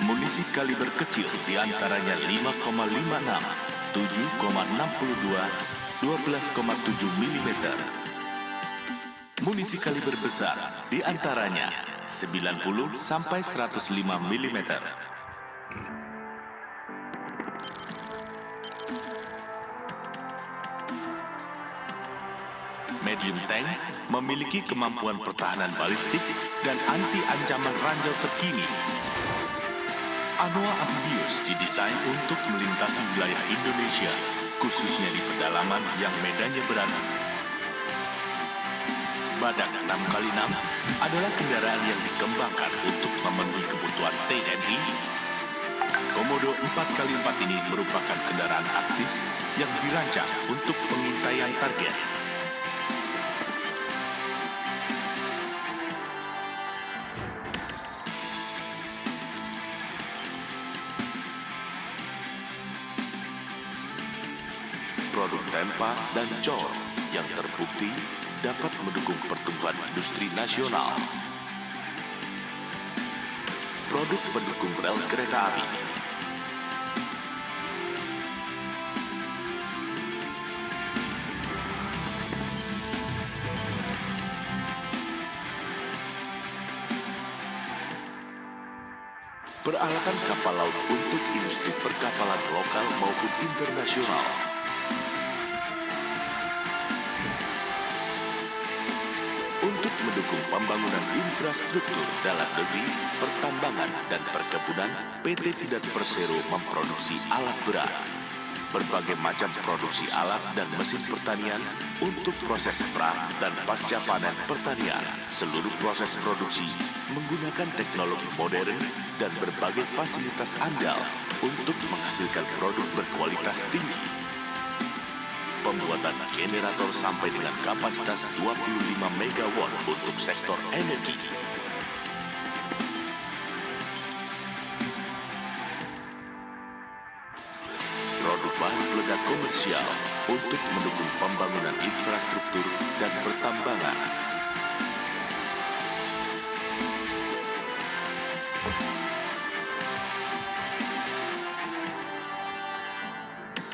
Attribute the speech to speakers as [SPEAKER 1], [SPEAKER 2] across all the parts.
[SPEAKER 1] Munisi kaliber kecil diantaranya 5,56, 7,62, 12,7 mm. Munisi kaliber besar diantaranya 90 sampai 105 mm. Medium tank memiliki kemampuan pertahanan balistik dan anti ancaman ranjau terkini. Anoa Amphibious didesain untuk melintasi wilayah Indonesia, khususnya di pedalaman yang medannya berat. Badak 6x6 adalah kendaraan yang dikembangkan untuk memenuhi kebutuhan TNI. Komodo 4x4 ini merupakan kendaraan taktis yang dirancang untuk pengintaian target. Produk Tempa dan Cor yang terbukti dapat mendukung pertumbuhan industri nasional. Produk pendukung rel kereta api. Peralatan kapal laut untuk industri perkapalan lokal maupun internasional. Untuk mendukung pembangunan infrastruktur dalam negeri, pertambangan dan perkebunan, PT Pindad Persero memproduksi alat berat. Berbagai macam produksi alat dan mesin pertanian untuk proses pra dan pasca panen pertanian. Seluruh proses produksi menggunakan teknologi modern dan berbagai fasilitas andal untuk menghasilkan produk berkualitas tinggi. Pembuatan generator sampai dengan kapasitas 25 MW untuk sektor energi. Produk bahan peledak komersial untuk mendukung pembangunan infrastruktur dan pertambangan.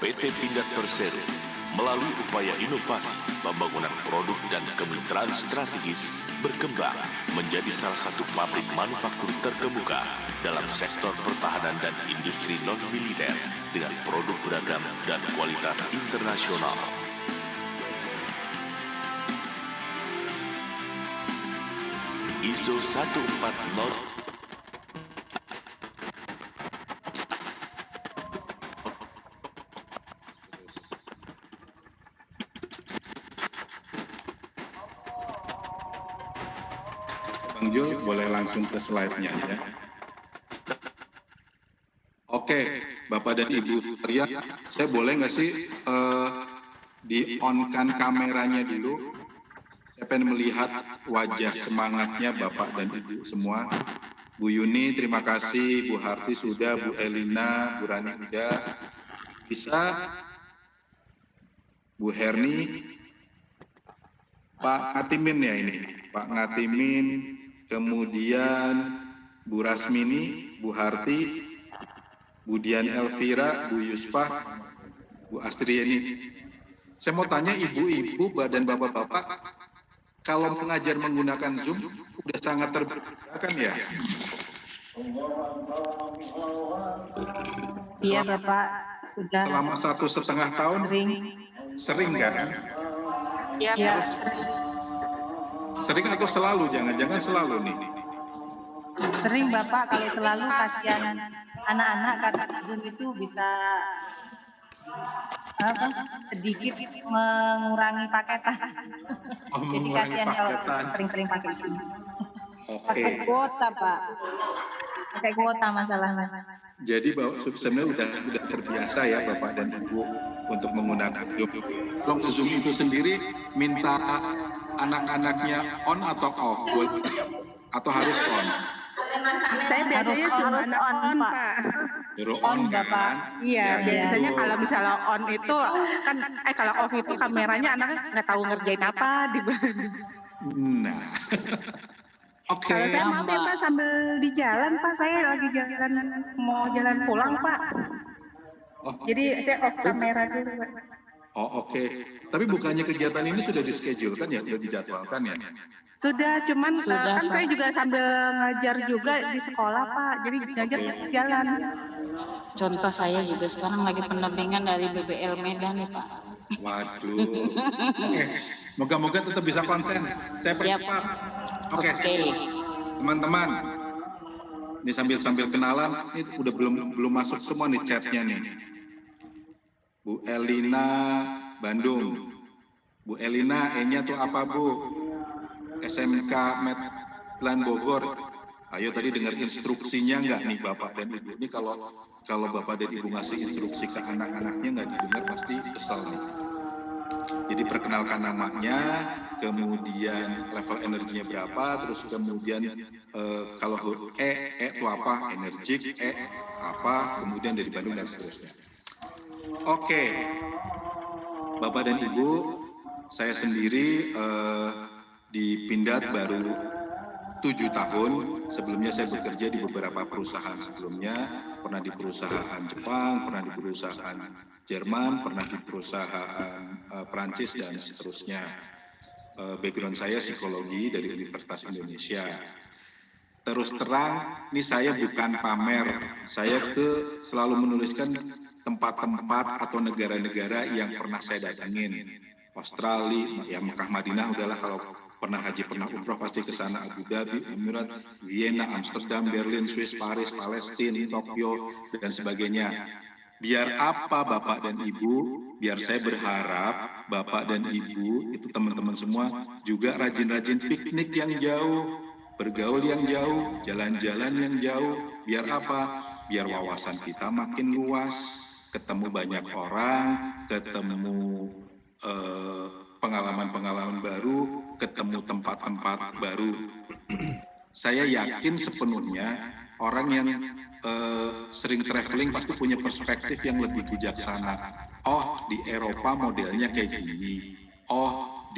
[SPEAKER 1] PT Pindad Persero melalui upaya inovasi, pembangunan produk dan kemitraan strategis berkembang menjadi salah satu pabrik manufaktur terkemuka dalam sektor pertahanan dan industri non-militer dengan produk beragam dan kualitas internasional. ISO 140
[SPEAKER 2] Bang Jul, boleh langsung ke slide-nya ya. Oke, Bapak dan Ibu Ria, saya boleh nggak sih di-on-kan kameranya dulu? Saya pengen melihat wajah semangatnya Bapak dan Ibu semua. Bu Yuni, terima kasih. Bu Harti sudah, Bu Elina, Bu Rani udah. Bisa, Bu Herni, Pak Ngatimin ya ini, Pak Ngatimin, kemudian Bu Rasmini, Bu Harti, Bu Dian Elvira, Bu Yuspah, Bu Astriani. Saya mau tanya ibu-ibu dan bapak-bapak, kalau mengajar menggunakan Zoom, udah sangat terbuka kan ya?
[SPEAKER 3] Iya Bapak, sudah.
[SPEAKER 2] Selama 1,5 tahun, sering kan?
[SPEAKER 3] Iya.
[SPEAKER 2] Sering atau selalu? Jangan-jangan selalu nih.
[SPEAKER 3] Sering Bapak, kalau selalu kasihan anak-anak karena Zoom itu bisa sedikit mengurangi paketan. Jadi kasihan kalau sering-sering pakai Zoom.
[SPEAKER 2] Oke.
[SPEAKER 3] Kuota Pak. Pakai kuota masalahnya.
[SPEAKER 2] Jadi sebenarnya udah terbiasa ya Bapak dan Ibu untuk menggunakan Zoom. Kalau Zoom itu sendiri minta anak-anaknya on atau off? Atau harus on?
[SPEAKER 4] Saya biasanya suruh anak on, Pak.
[SPEAKER 2] Suruh
[SPEAKER 3] On,
[SPEAKER 2] on kan?
[SPEAKER 3] Bapak.
[SPEAKER 4] Iya,
[SPEAKER 2] Ya,
[SPEAKER 4] biasanya
[SPEAKER 2] betul.
[SPEAKER 4] kalau misalnya on itu kan kalau off itu kameranya anak nggak tahu ngerjain apa di.
[SPEAKER 2] Nah, Oke.
[SPEAKER 4] Kalau saya maaf ya Pak, sambil di jalan Pak, saya lagi mau jalan pulang Pak.
[SPEAKER 2] Oh,
[SPEAKER 4] Jadi saya off kamera dulu Pak.
[SPEAKER 2] oh oke. Tapi bukannya kegiatan ini sudah di-schedule kan ya, sudah dijadwalkan ya?
[SPEAKER 4] Sudah, cuman
[SPEAKER 5] Sudah,
[SPEAKER 4] kan
[SPEAKER 5] Pak.
[SPEAKER 4] saya juga sambil ngajar juga di sekolah Pak, jadi ngajar jalan.
[SPEAKER 5] Contoh saya juga sekarang lagi pendampingan dari BBL Medan nih Pak.
[SPEAKER 2] Waduh. Oke. Moga-moga tetap bisa konsen. Saya
[SPEAKER 5] Siap.
[SPEAKER 2] percepat. Oke.
[SPEAKER 5] Oke.
[SPEAKER 2] Teman-teman. Ini sambil kenalan, ini udah belum masuk semua nih chatnya nih. Bu Elina Bandung. Bu Elina, E-nya tuh apa Bu? SMK Medlan Bogor. Ayo tadi dengar instruksinya nggak nih Bapak dan Ibu? Ini kalau Bapak dan Ibu ngasih instruksi ke anak-anaknya nggak didengar pasti kesal nih. Jadi perkenalkan namanya, kemudian level energinya berapa, terus kemudian kalau E itu apa, energik, E apa, kemudian dari Bandung dan seterusnya. Oke, Bapak dan Ibu, saya sendiri di Pindad baru 7 tahun. Sebelumnya saya bekerja di beberapa perusahaan sebelumnya, pernah di perusahaan Jepang, pernah di perusahaan Jerman, pernah di perusahaan Prancis dan seterusnya. Background saya psikologi dari Universitas Indonesia. Terus terang, ini saya bukan pamer, saya selalu menuliskan tempat-tempat atau negara-negara yang pernah saya datangin. Australia, ya Mekah Madinah udahlah, kalau pernah haji, pernah umroh pasti ke sana, Abu Dhabi, Emirat, Vienna, Amsterdam, Berlin, Swiss, Paris, Palestina, Tokyo, dan sebagainya. Biar apa Bapak dan Ibu, biar saya berharap Bapak dan Ibu, itu teman-teman semua, juga rajin-rajin piknik yang jauh, bergaul yang jauh, jalan-jalan yang jauh. Biar apa? Biar wawasan kita makin luas, ketemu banyak orang, ketemu pengalaman-pengalaman baru, ketemu tempat-tempat baru. Saya yakin sepenuhnya orang yang sering traveling pasti punya perspektif yang lebih bijaksana. Oh, di Eropa modelnya kayak gini. Oh,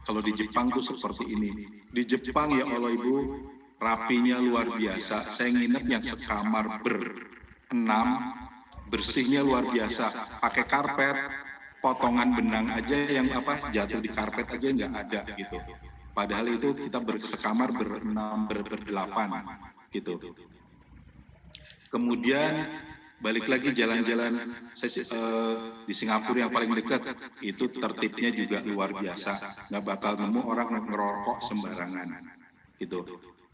[SPEAKER 2] kalau di Jepang tuh seperti ini. Di Jepang ya Allah Ibu, rapinya luar biasa. Saya nginep yang sekamar ber-6, bersihnya luar biasa. Pakai karpet, potongan benang aja yang jatuh di karpet aja nggak ada gitu. Padahal itu kita bersekamar ber-6, ber-8 gitu. Kemudian balik lagi jalan-jalan di Singapura yang paling dekat, itu tertibnya juga luar biasa. Nggak bakal nemu orang ngerokok sembarangan gitu.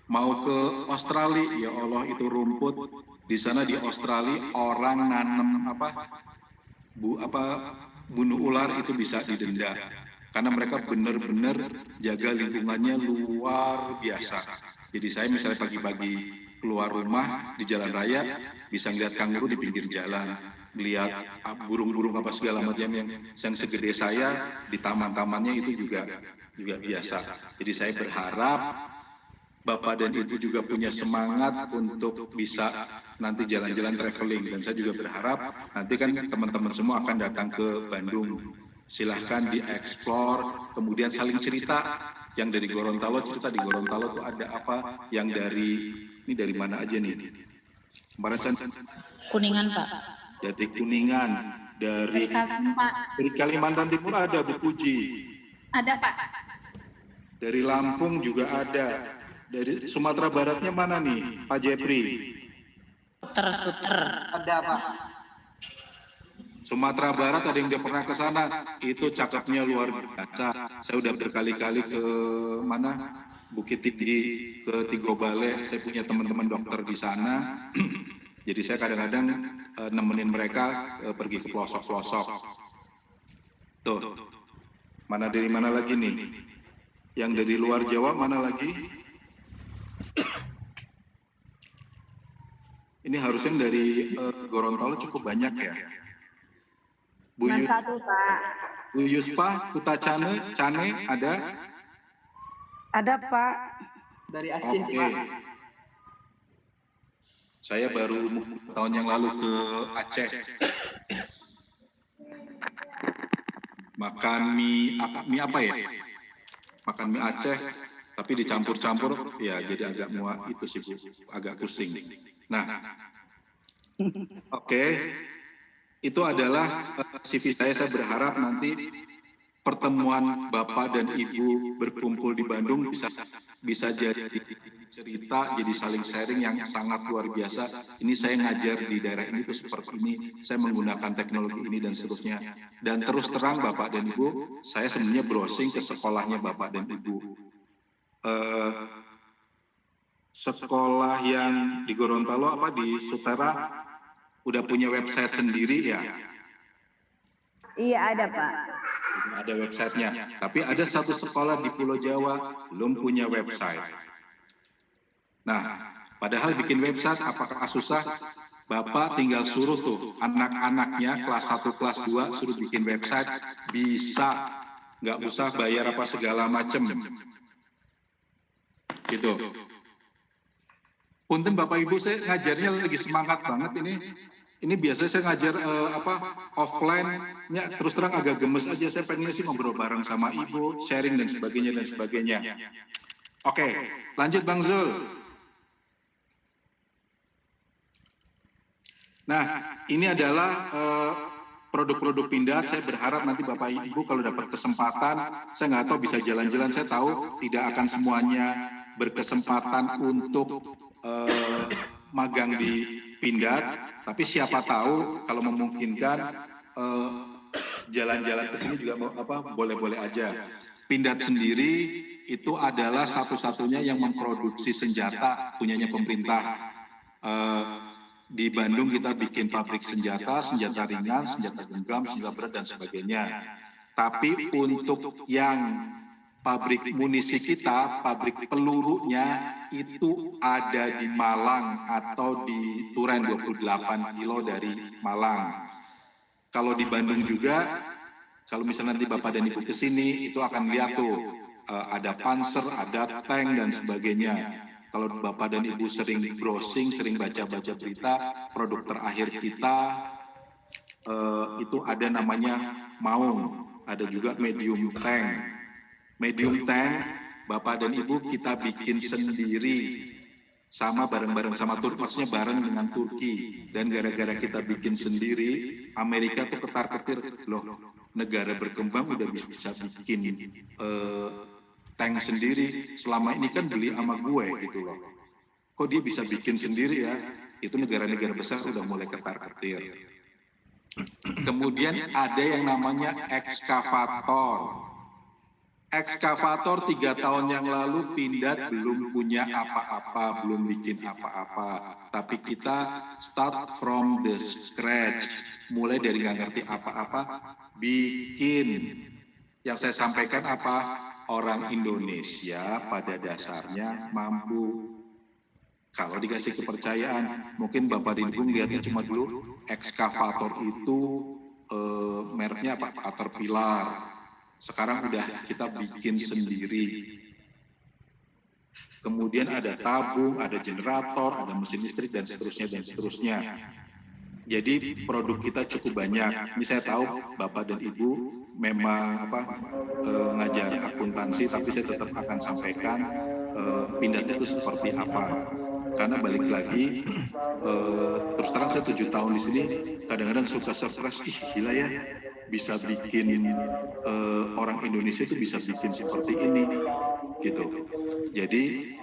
[SPEAKER 2] Mau ke Australia, ya Allah itu rumput. Di sana di Australia orang nanam bunuh ular itu bisa didenda, karena mereka benar-benar jaga lingkungannya luar biasa. Jadi saya misalnya pagi-pagi keluar rumah di jalan raya, bisa ngeliat kanguru di pinggir jalan, lihat burung-burung apa segala macam yang segede saya di taman-tamannya itu juga biasa. Jadi saya berharap Bapak dan Ibu juga punya semangat untuk bisa nanti jalan-jalan traveling, dan saya juga berharap nanti kan teman-teman semua akan datang ke Bandung. Silahkan dieksplor, kemudian saling cerita. Yang dari Gorontalo cerita di Gorontalo tuh ada apa, yang ini dari mana aja nih? Kemarin
[SPEAKER 5] Kuningan Pak.
[SPEAKER 2] dari Kuningan, dari Kalimantan Timur ada Bu Puji.
[SPEAKER 4] Ada Pak.
[SPEAKER 2] Dari Lampung juga ada. Dari Sumatera Baratnya mana nih, Pak Jepri?
[SPEAKER 5] Suter.
[SPEAKER 6] Ada Pak.
[SPEAKER 2] Sumatera Barat ada yang udah pernah ke sana, itu cakepnya luar biasa. Saya udah berkali-kali ke mana, Bukit Tinggi, ke Tigo Bale. Saya punya teman-teman dokter di sana. Jadi saya kadang-kadang nemenin mereka pergi ke pelosok-pelosok. Tuh, dari mana lagi nih? Yang dari luar Jawa mana lagi? Ini harusnya dari Gorontalo cukup banyak ya. Bu
[SPEAKER 4] Satu Pak.
[SPEAKER 2] Bu Yuspa, Kuta Cane ada?
[SPEAKER 4] Ada Pak.
[SPEAKER 6] Dari Aceh
[SPEAKER 2] Oke.
[SPEAKER 6] Pak.
[SPEAKER 2] Saya baru tahun yang lalu ke Aceh. Makan mie apa ya? Makan mie Aceh, Tapi dicampur-campur, ya jadi agak muak itu sih Bu, agak pusing. Nah, oke, itu adalah CV saya berharap nanti pertemuan Bapak dan Ibu berkumpul di Bandung bisa jadi cerita, jadi saling sharing yang sangat luar biasa. Ini saya ngajar di daerah ini tuh seperti ini, saya menggunakan teknologi ini dan seterusnya. Dan terus terang Bapak dan Ibu, saya sebenarnya browsing ke sekolahnya Bapak dan Ibu. Sekolah yang di Gorontalo di Sutera udah punya website sendiri ya?
[SPEAKER 7] Iya ada Pak.
[SPEAKER 2] Ada websitenya, tapi ada satu sekolah di Pulau Jawa belum punya website. Nah, padahal bikin website apakah susah? Bapak tinggal suruh tuh anak-anaknya kelas 1, kelas 2 suruh bikin website, bisa, nggak usah bayar apa segala macem. Gitu. Punten Bapak Ibu, saya ngajarnya lagi semangat banget ini. Ini biasanya saya ngajar offline-nya terus terang agak gemes aja. Saya pengen sih ngobrol bareng sama Ibu, sharing dan sebagainya dan sebagainya. Oke, lanjut Bang Zul. Nah, ini adalah produk-produk pindad. Saya berharap nanti Bapak Ibu kalau dapat kesempatan, saya nggak tahu bisa jalan-jalan. Saya tahu tidak akan semuanya berkesempatan untuk magang di pindad. Tapi siapa tahu kalau memungkinkan jalan-jalan ke sini juga boleh-boleh aja. Pindad sendiri itu adalah satu-satunya yang memproduksi senjata punyanya pemerintah. Di Bandung kita bikin pabrik senjata ringan, senjata genggam, senjata berat dan sebagainya. Tapi untuk yang pabrik munisi kita, pabrik pelurunya itu ada di Malang atau di Turen 28 kilo dari Malang. Kalau di Bandung juga, kalau misalnya nanti Bapak dan Ibu ke sini, itu akan lihat tuh ada Panzer, ada tank dan sebagainya. Kalau Bapak dan Ibu sering browsing, sering baca-baca berita, produk terakhir kita itu ada namanya Maung, ada juga medium tank. Medium tank, Bapak dan Ibu kita bikin sendiri, sama bareng-bareng sama Turki, maksudnya bareng dengan Turki. Dan gara-gara kita bikin sendiri, Amerika tuh ketar-ketir, loh negara berkembang udah bisa bikin tank sendiri, selama ini kan beli sama gue gitu loh. Kok dia bisa bikin sendiri ya? Itu negara-negara besar sudah mulai ketar-ketir. Kemudian ada yang namanya ekskavator. Ekskavator 3 tahun yang lalu pindad belum punya apa-apa, belum bikin apa-apa. Tapi kita start from the scratch, mulai dari nggak ngerti apa-apa, bikin. Yang saya sampaikan orang Indonesia pada dasarnya mampu. Kalau dikasih kepercayaan, mungkin Bapak dan Ibu melihatnya cuma dulu ekskavator itu mereknya Caterpillar. Sekarang udah kita bikin sendiri. Kemudian ada tabung, ada generator, ada mesin listrik dan seterusnya dan seterusnya. Jadi produk kita cukup banyak. Ini saya tahu Bapak dan Ibu memang ngajar akuntansi, tapi saya tetap akan sampaikan pindadnya itu seperti apa. Karena balik lagi, terus terang saya 7 tahun di sini, kadang-kadang suka surprise, gila ya, bisa bikin orang Indonesia itu bisa bikin seperti ini, gitu. Jadi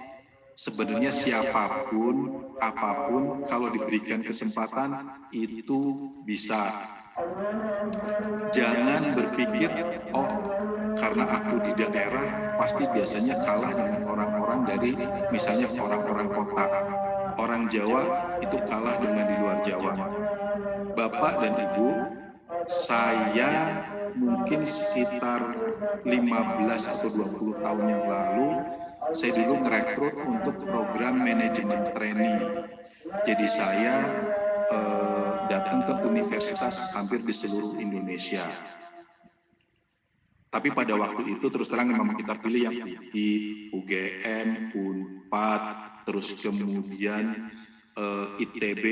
[SPEAKER 2] sebenarnya siapapun, apapun, kalau diberikan kesempatan itu bisa. Jangan berpikir, karena aku di daerah pasti biasanya kalah dengan orang-orang dari misalnya orang-orang kota. Orang Jawa itu kalah dengan di luar Jawa. Bapak dan Ibu, saya mungkin sekitar 15 atau 20 tahun yang lalu, saya dulu ngerekrut untuk program manajemen training. Jadi saya datang ke universitas hampir di seluruh Indonesia. Tapi pada waktu itu terus terang memang kita pilih yang UI, UGM, UNPAD, terus kemudian ITB.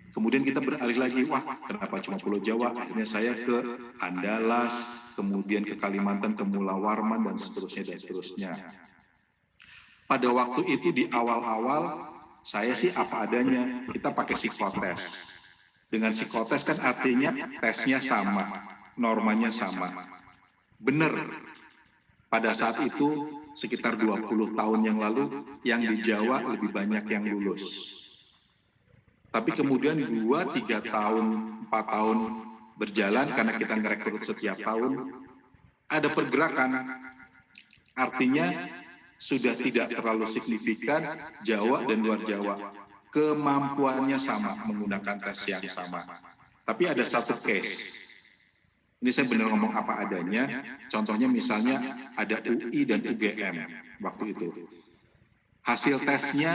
[SPEAKER 2] Kemudian kita beralih lagi, kenapa cuma Pulau Jawa? Akhirnya saya ke Andalas, kemudian ke Kalimantan, ke Mula Warman, dan seterusnya dan seterusnya. pada waktu itu di awal-awal saya sih apa adanya, kita pakai psikotes. Dengan psikotes kan artinya tesnya sama, normanya sama. Benar, pada saat itu sekitar 20 tahun yang lalu yang di Jawa lebih banyak yang lulus. Tapi kemudian 2-3 tahun, 4 tahun berjalan karena kita ngerekrut setiap tahun, ada pergerakan. Artinya sudah tidak terlalu signifikan Jawa dan luar Jawa. Kemampuannya sama menggunakan tes yang sama. Tapi ada satu case. Ini saya benar ngomong apa adanya. Contohnya misalnya ada UI dan UGM waktu itu. Hasil tesnya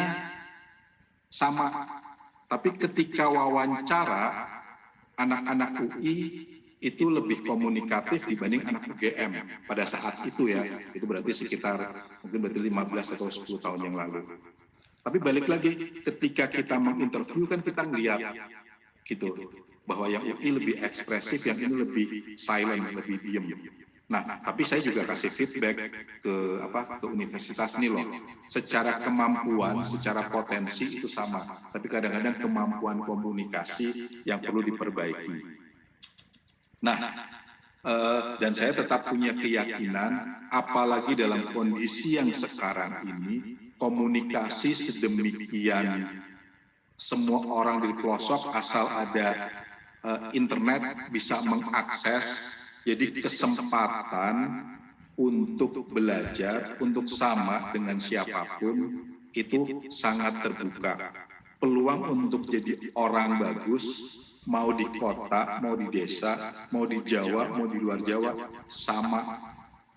[SPEAKER 2] sama. Tapi ketika wawancara, anak-anak UI itu lebih komunikatif dibanding anak UGM pada saat itu ya. Itu berarti sekitar mungkin 15 atau 10 tahun yang lalu. Tapi balik lagi, ketika kita menginterview kan kita ngeliat gitu, bahwa yang UI lebih ekspresif, yang ini lebih silent, lebih diem. Nah, tapi saya juga kasih feedback ke universitas nih loh. Secara kemampuan, secara potensi itu sama, tapi kadang-kadang kemampuan komunikasi yang perlu diperbaiki. Nah, dan saya tetap punya keyakinan, apalagi dalam kondisi yang sekarang ini, komunikasi sedemikian semua orang di pelosok asal ada internet bisa mengakses, jadi kesempatan untuk belajar, untuk sama dengan siapapun itu sangat terbuka. Peluang untuk jadi orang bagus, mau di kota, mau di desa, mau di Jawa, mau di luar Jawa, sama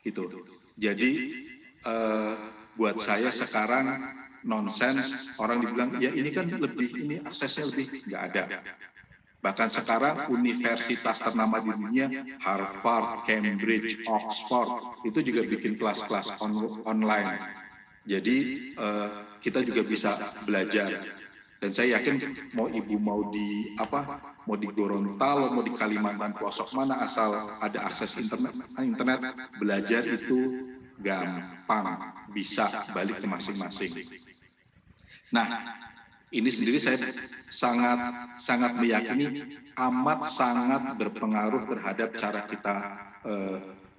[SPEAKER 2] gitu. Jadi buat saya sekarang nonsens, orang dibilang ya ini kan lebih, ini aksesnya lebih, nggak ada. Bahkan sekarang universitas ternama di dunia, Harvard, Cambridge, Oxford, itu juga bikin kelas-kelas online. Jadi kita juga bisa belajar. Dan saya yakin mau ibu mau di Gorontalo, mau di Kalimantan pelosok mana, asal ada akses internet belajar itu gampang, bisa balik ke masing-masing. Nah, ini sendiri saya sangat meyakini amat sangat berpengaruh terhadap cara kita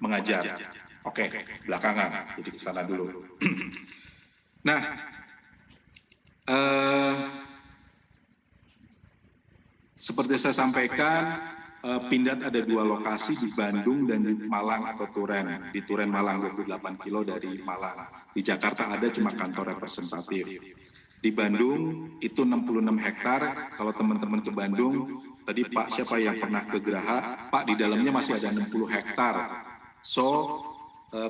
[SPEAKER 2] mengajar. Oke, belakangan, jadi ke sana dulu. Nah, seperti saya sampaikan, Pindad ada 2 lokasi di Bandung dan di Malang atau Turen. Di Turen Malang 28 kilo dari Malang. Di Jakarta ada cuma kantor representatif. Di Bandung itu 66 hektar. Kalau teman-teman ke Bandung, tadi Pak siapa yang pernah ke Geraha, Pak di dalamnya masih ada 60 hektar. So,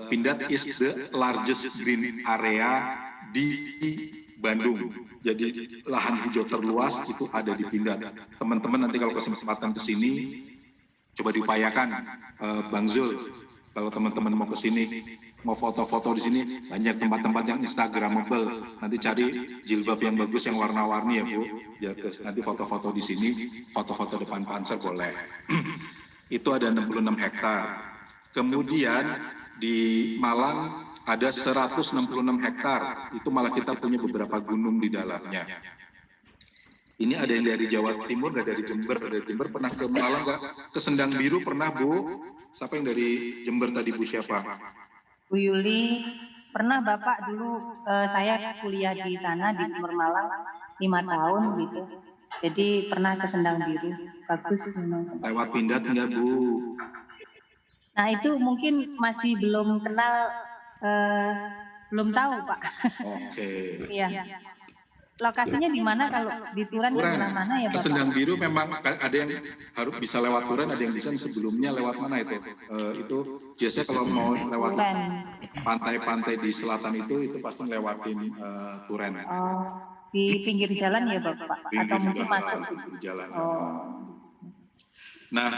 [SPEAKER 2] Pindad is the largest green area di Bandung. Jadi lahan hijau terluas itu ada di Pindad. Teman-teman nanti kalau kesempatan ke sini, coba diupayakan, Bang Zul, kalau teman-teman mau ke sini, mau foto-foto di sini, banyak tempat-tempat yang instagramable. Nanti cari jilbab yang bagus, yang warna-warni ya Bu. Nanti foto-foto di sini, foto-foto depan Panser boleh. Itu ada 66 hektar. Kemudian di Malang ada 166 hektar, itu malah kita punya beberapa gunung di dalamnya. Ini ada yang dari Jawa Timur, nggak dari Jember. Dari Jember pernah ke Malang nggak? Ke Sendang Biru pernah Bu? Siapa yang dari Jember tadi Bu siapa?
[SPEAKER 3] Bu Yuli, pernah Bapak dulu saya kuliah di sana di Timur Malang 5 tahun gitu. Jadi pernah ke Sendang Biru, bagus memang.
[SPEAKER 2] Lewat Pindad nggak Bu?
[SPEAKER 3] Nah itu mungkin masih belum kenal, belum tahu Pak.
[SPEAKER 2] Oke.
[SPEAKER 3] Iya. Lokasinya di mana kalau di Turen sebelah mana ya Bapak?
[SPEAKER 2] Sendang Biru memang ada yang harus bisa lewat Turen, ada yang bisa sebelumnya lewat mana itu? Itu biasanya kalau mau lewat pantai-pantai di selatan itu pasti lewatin Turen.
[SPEAKER 3] Oh, di pinggir jalan ya Bapak? Atau mungkin masuk
[SPEAKER 2] pinggir jalan.
[SPEAKER 3] Oh.
[SPEAKER 2] Nah,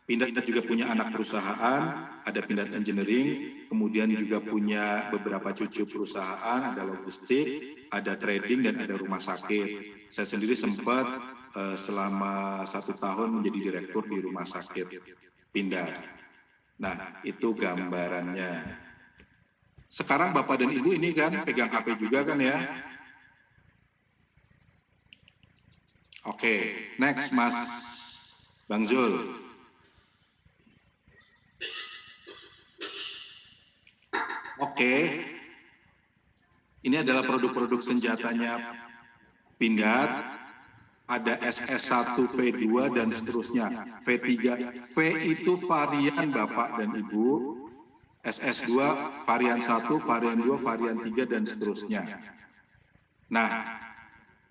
[SPEAKER 2] Pindad juga punya anak perusahaan, ada Pindad Engineering, kemudian juga punya beberapa cucu perusahaan, ada logistik, ada trading, dan ada rumah sakit. Saya sendiri sempat selama 1 tahun menjadi direktur di rumah sakit Pindad. Nah, itu gambarannya. Sekarang Bapak dan Ibu ini kan pegang HP juga kan ya? Oke, next Mas Bang Zul. Oke, ini adalah produk-produk senjatanya Pindad. Ada SS1, V2 dan seterusnya. V3, V itu varian Bapak dan Ibu. SS2 varian 1, varian 2, varian 3 dan seterusnya. Nah,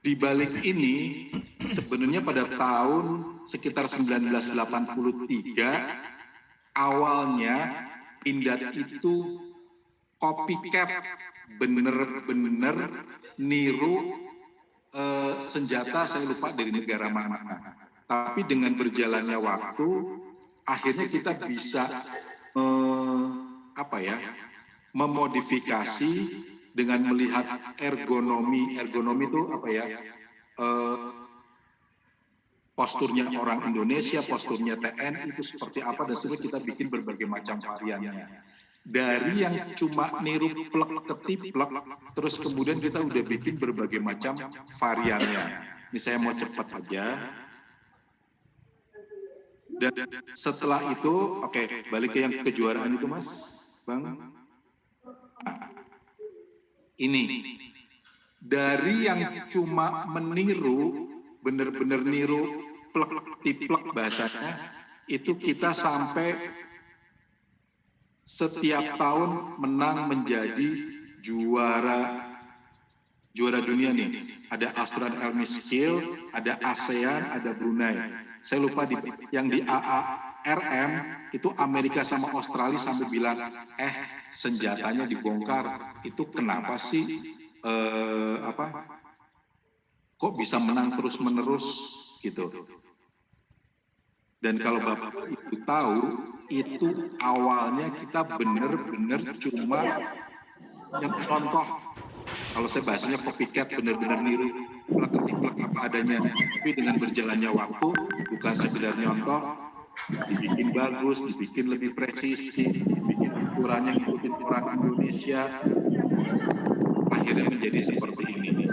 [SPEAKER 2] di balik ini sebenarnya pada tahun sekitar 1983 awalnya Pindad itu copycat, bener-bener niru senjata, saya lupa dari negara mana. Tapi dengan berjalannya waktu akhirnya kita bisa memodifikasi dengan melihat ergonomi itu posturnya orang Indonesia, posturnya TNI itu seperti apa, dan seterusnya kita bikin berbagai macam variannya. Dari yang cuma niru plek ketiplek, terus kemudian kita udah bikin berbagai macam variannya. Ini saya mau cepat aja. Dan setelah itu, oke, balik ke yang kejuaraan itu Mas, Bang. Ini dari yang cuma meniru, bener-bener niru plek tiplek bahasanya, itu kita sampai setiap tahun menang menjadi juara dunia nih. Ada Australian Army Skill, ada ASEAN, ada Brunei. Saya lupa yang di AARM itu Amerika sama Australia sampai bilang, senjatanya dibongkar. Itu kenapa sih? Kok bisa menang terus-menerus gitu? Dan kalau Bapak Ibu tahu, itu awalnya kita benar-benar cuma yang contoh. Kalau saya bahasanya copycat, benar-benar niru plek apa adanya. Tapi dengan berjalannya waktu, bukan sekedar nyontoh, dibikin bagus, dibikin lebih presisi, dibikin ukurannya ngikutin orang Indonesia, akhirnya menjadi seperti ini.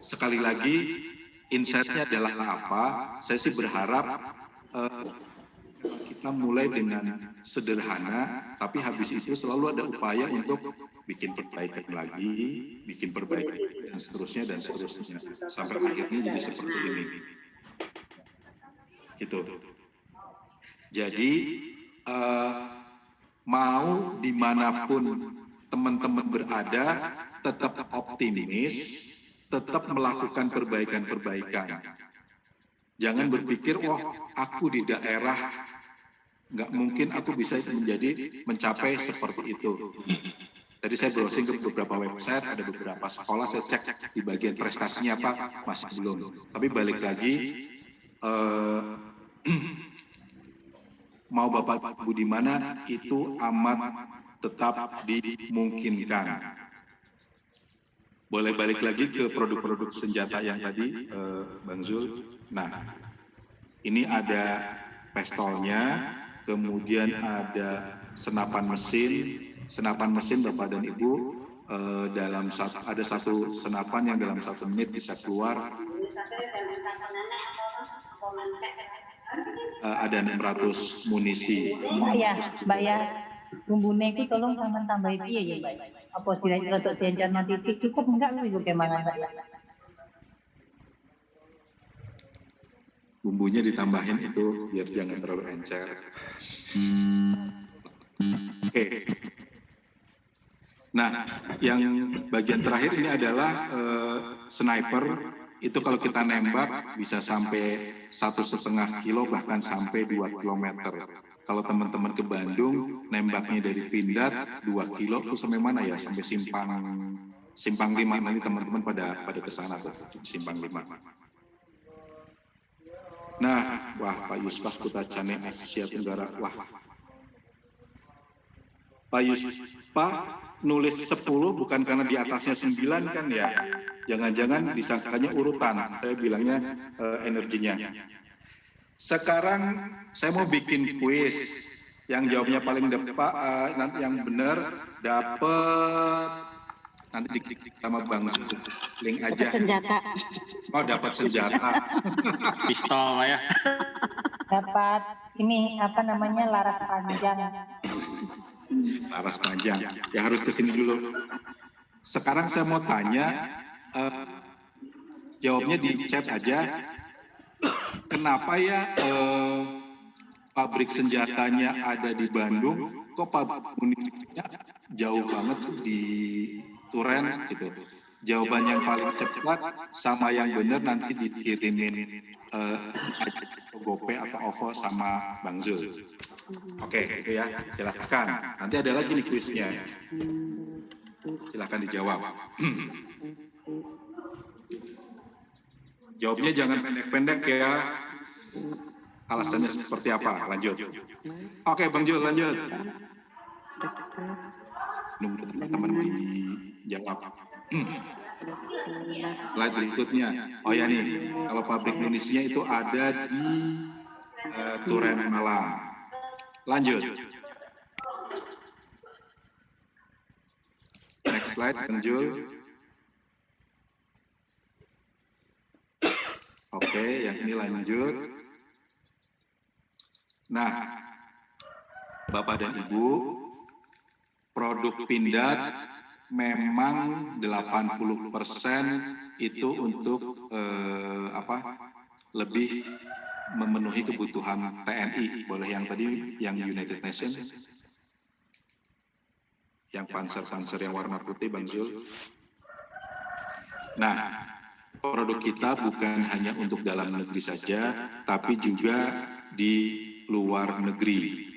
[SPEAKER 2] Sekali lagi, insight-nya adalah apa? Saya sih berharap kita mulai dengan sederhana, tapi habis itu selalu ada upaya untuk bikin perbaikan lagi, bikin perbaikan dan seterusnya sampai akhirnya jadi seperti ini. Gitu. Jadi mau dimanapun teman-teman berada, tetap optimis, tetap melakukan perbaikan. Jangan berpikir, aku di daerah nggak mungkin aku bisa mencapai seperti itu. Tadi saya browsing ke beberapa website, ada beberapa sekolah, saya cek di bagian prestasinya apa, masih belum. Tapi balik lagi, mau Bapak Ibu di mana, itu amat tetap dimungkinkan. Boleh balik lagi ke produk-produk senjata yang tadi, Bang Zul. Nah, ini ada pistolnya, kemudian ada senapan mesin Bapak dan Ibu, ada satu senapan yang dalam 1 menit bisa keluar. Ada 600 munisi.
[SPEAKER 3] Mbak ya, bumbune itu tolong sampean tambahi piye ya, Mbak? Apa kira-kira untuk diencar titik cukup enggak itu gimana, Mbak?
[SPEAKER 2] Bumbunya ditambahin itu biar jangan terlalu encer. Oke. Nah, yang bagian terakhir ini adalah sniper. Itu kalau kita nembak bisa sampai 1,5 kilo bahkan sampai 2 kilometer. Kalau teman-teman ke Bandung nembaknya dari Pindad 2 kilo itu sampai mana ya? Sampai Simpang 5. Nanti teman-teman pada ke sana tuh, Simpang 5. Nah, Pak Yuspah Kutacane Asia Tenggara. Pak Yuspah nulis 10 bukan karena di atasnya 9 kan ya? Jangan-jangan disangkanya urutan. Saya bilangnya energinya. Sekarang saya mau bikin kuis. Yang jawabnya paling depan nanti yang benar dapat nanti diklik sama Bang Zul. Link aja.
[SPEAKER 5] Senjata.
[SPEAKER 2] Oh, dapat senjata.
[SPEAKER 8] Pistol Pak ya.
[SPEAKER 3] Dapat ini apa namanya laras panjang.
[SPEAKER 2] Laras panjang. Ya harus ke sini dulu. Sekarang saya mau tanya, jawabnya di chat aja. Kenapa ya pabrik senjatanya ada di Bandung, kok pabrik munisinya jauh banget di Turen gitu. Jawaban yang paling cepat sama yang benar nanti dikirimin GoPay atau OVO sama Bang Zul. Oke, itu ya. Silakan. Nanti ada lagi nih kuisnya. Silakan dijawab. Jawabnya jangan pendek-pendek ya. Alasannya seperti apa? Lanjut. Oke, Bang Jul, lanjut. Nunggu teman-teman dijawab. Slide berikutnya. Oh ya nih, kalau pabrik munisinya itu ada di Turen Malang. Lanjut. Next slide, Bang Jul. Oke, yang ini lanjut. Nah, Bapak dan Ibu, produk Pindad memang 80% itu untuk lebih memenuhi kebutuhan TNI. Boleh yang tadi yang United Nations, yang panser-panser yang warna putih, Bang Zul. Nah, produk kita bukan hanya untuk dalam negeri saja, tapi juga di luar negeri.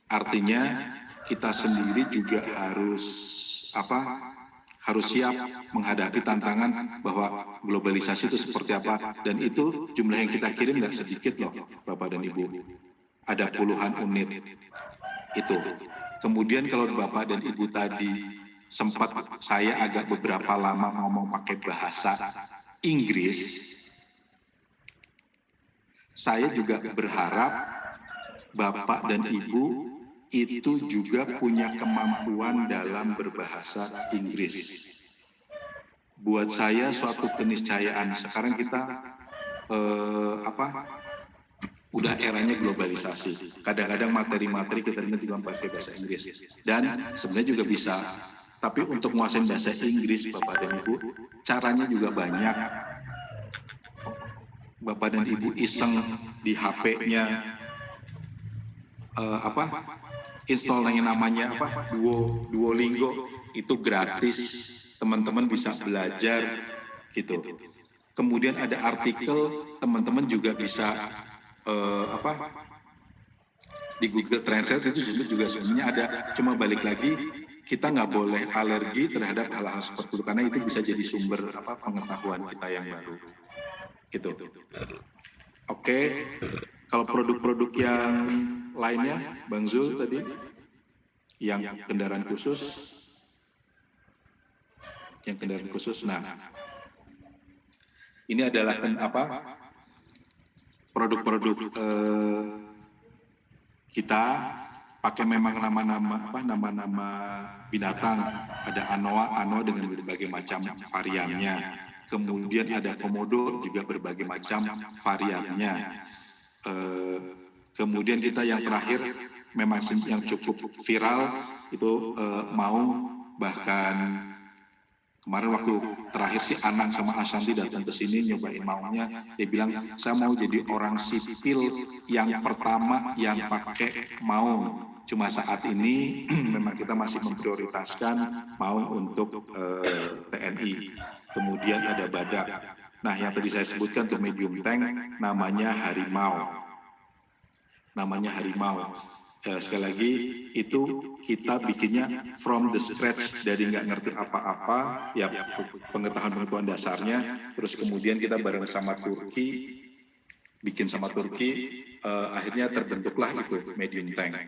[SPEAKER 2] Artinya kita sendiri juga harus siap menghadapi tantangan bahwa globalisasi itu seperti apa, dan itu jumlah yang kita kirim nggak sedikit loh, Bapak dan Ibu. Ada puluhan unit itu. Kemudian kalau Bapak dan Ibu tadi sempat saya agak beberapa lama ngomong pakai bahasa Inggris, saya juga berharap Bapak dan Ibu itu juga punya kemampuan dalam berbahasa Inggris. Buat saya suatu keniscayaan. Sekarang kita udah eranya globalisasi. Kadang-kadang materi-materi kita dengar juga pakai bahasa Inggris. Dan sebenarnya juga bisa. Tapi untuk menguasai bahasa Inggris, Bapak dan Ibu, caranya juga banyak. Bapak dan Ibu iseng di HP-nya install yang namanya Duolingo, itu gratis, teman-teman bisa belajar gitu. Kemudian ada artikel, teman-teman juga bisa di Google Translate itu juga sebenarnya ada. Cuma balik lagi, kita nggak boleh alergi terhadap hal-hal seperti itu karena itu bisa jadi sumber pengetahuan kita yang baru gitu. Oke. Kalau produk-produk yang lainnya, Bang Zul tadi, yang kendaraan khusus, Nah, ini adalah produk-produk kita pakai memang nama-nama binatang. Ada anoa dengan berbagai macam variannya. Kemudian ada komodo juga berbagai macam variannya. Kemudian kita yang terakhir memang yang cukup viral itu maung, bahkan kemarin waktu terakhir si Anang sama Ashanti datang ke sini nyobain maungnya, dia bilang saya mau jadi orang sipil yang pertama yang pakai maung. Cuma saat ini memang kita masih memprioritaskan maung untuk TNI. Kemudian ada badak. Nah, yang tadi saya sebutkan untuk medium tank namanya harimau. Sekali lagi itu kita bikinnya from the scratch, dari nggak ngerti apa-apa, ya pengetahuan dasarnya. Terus kemudian kita bareng sama Turki, bikin sama Turki, akhirnya terbentuklah itu medium tank.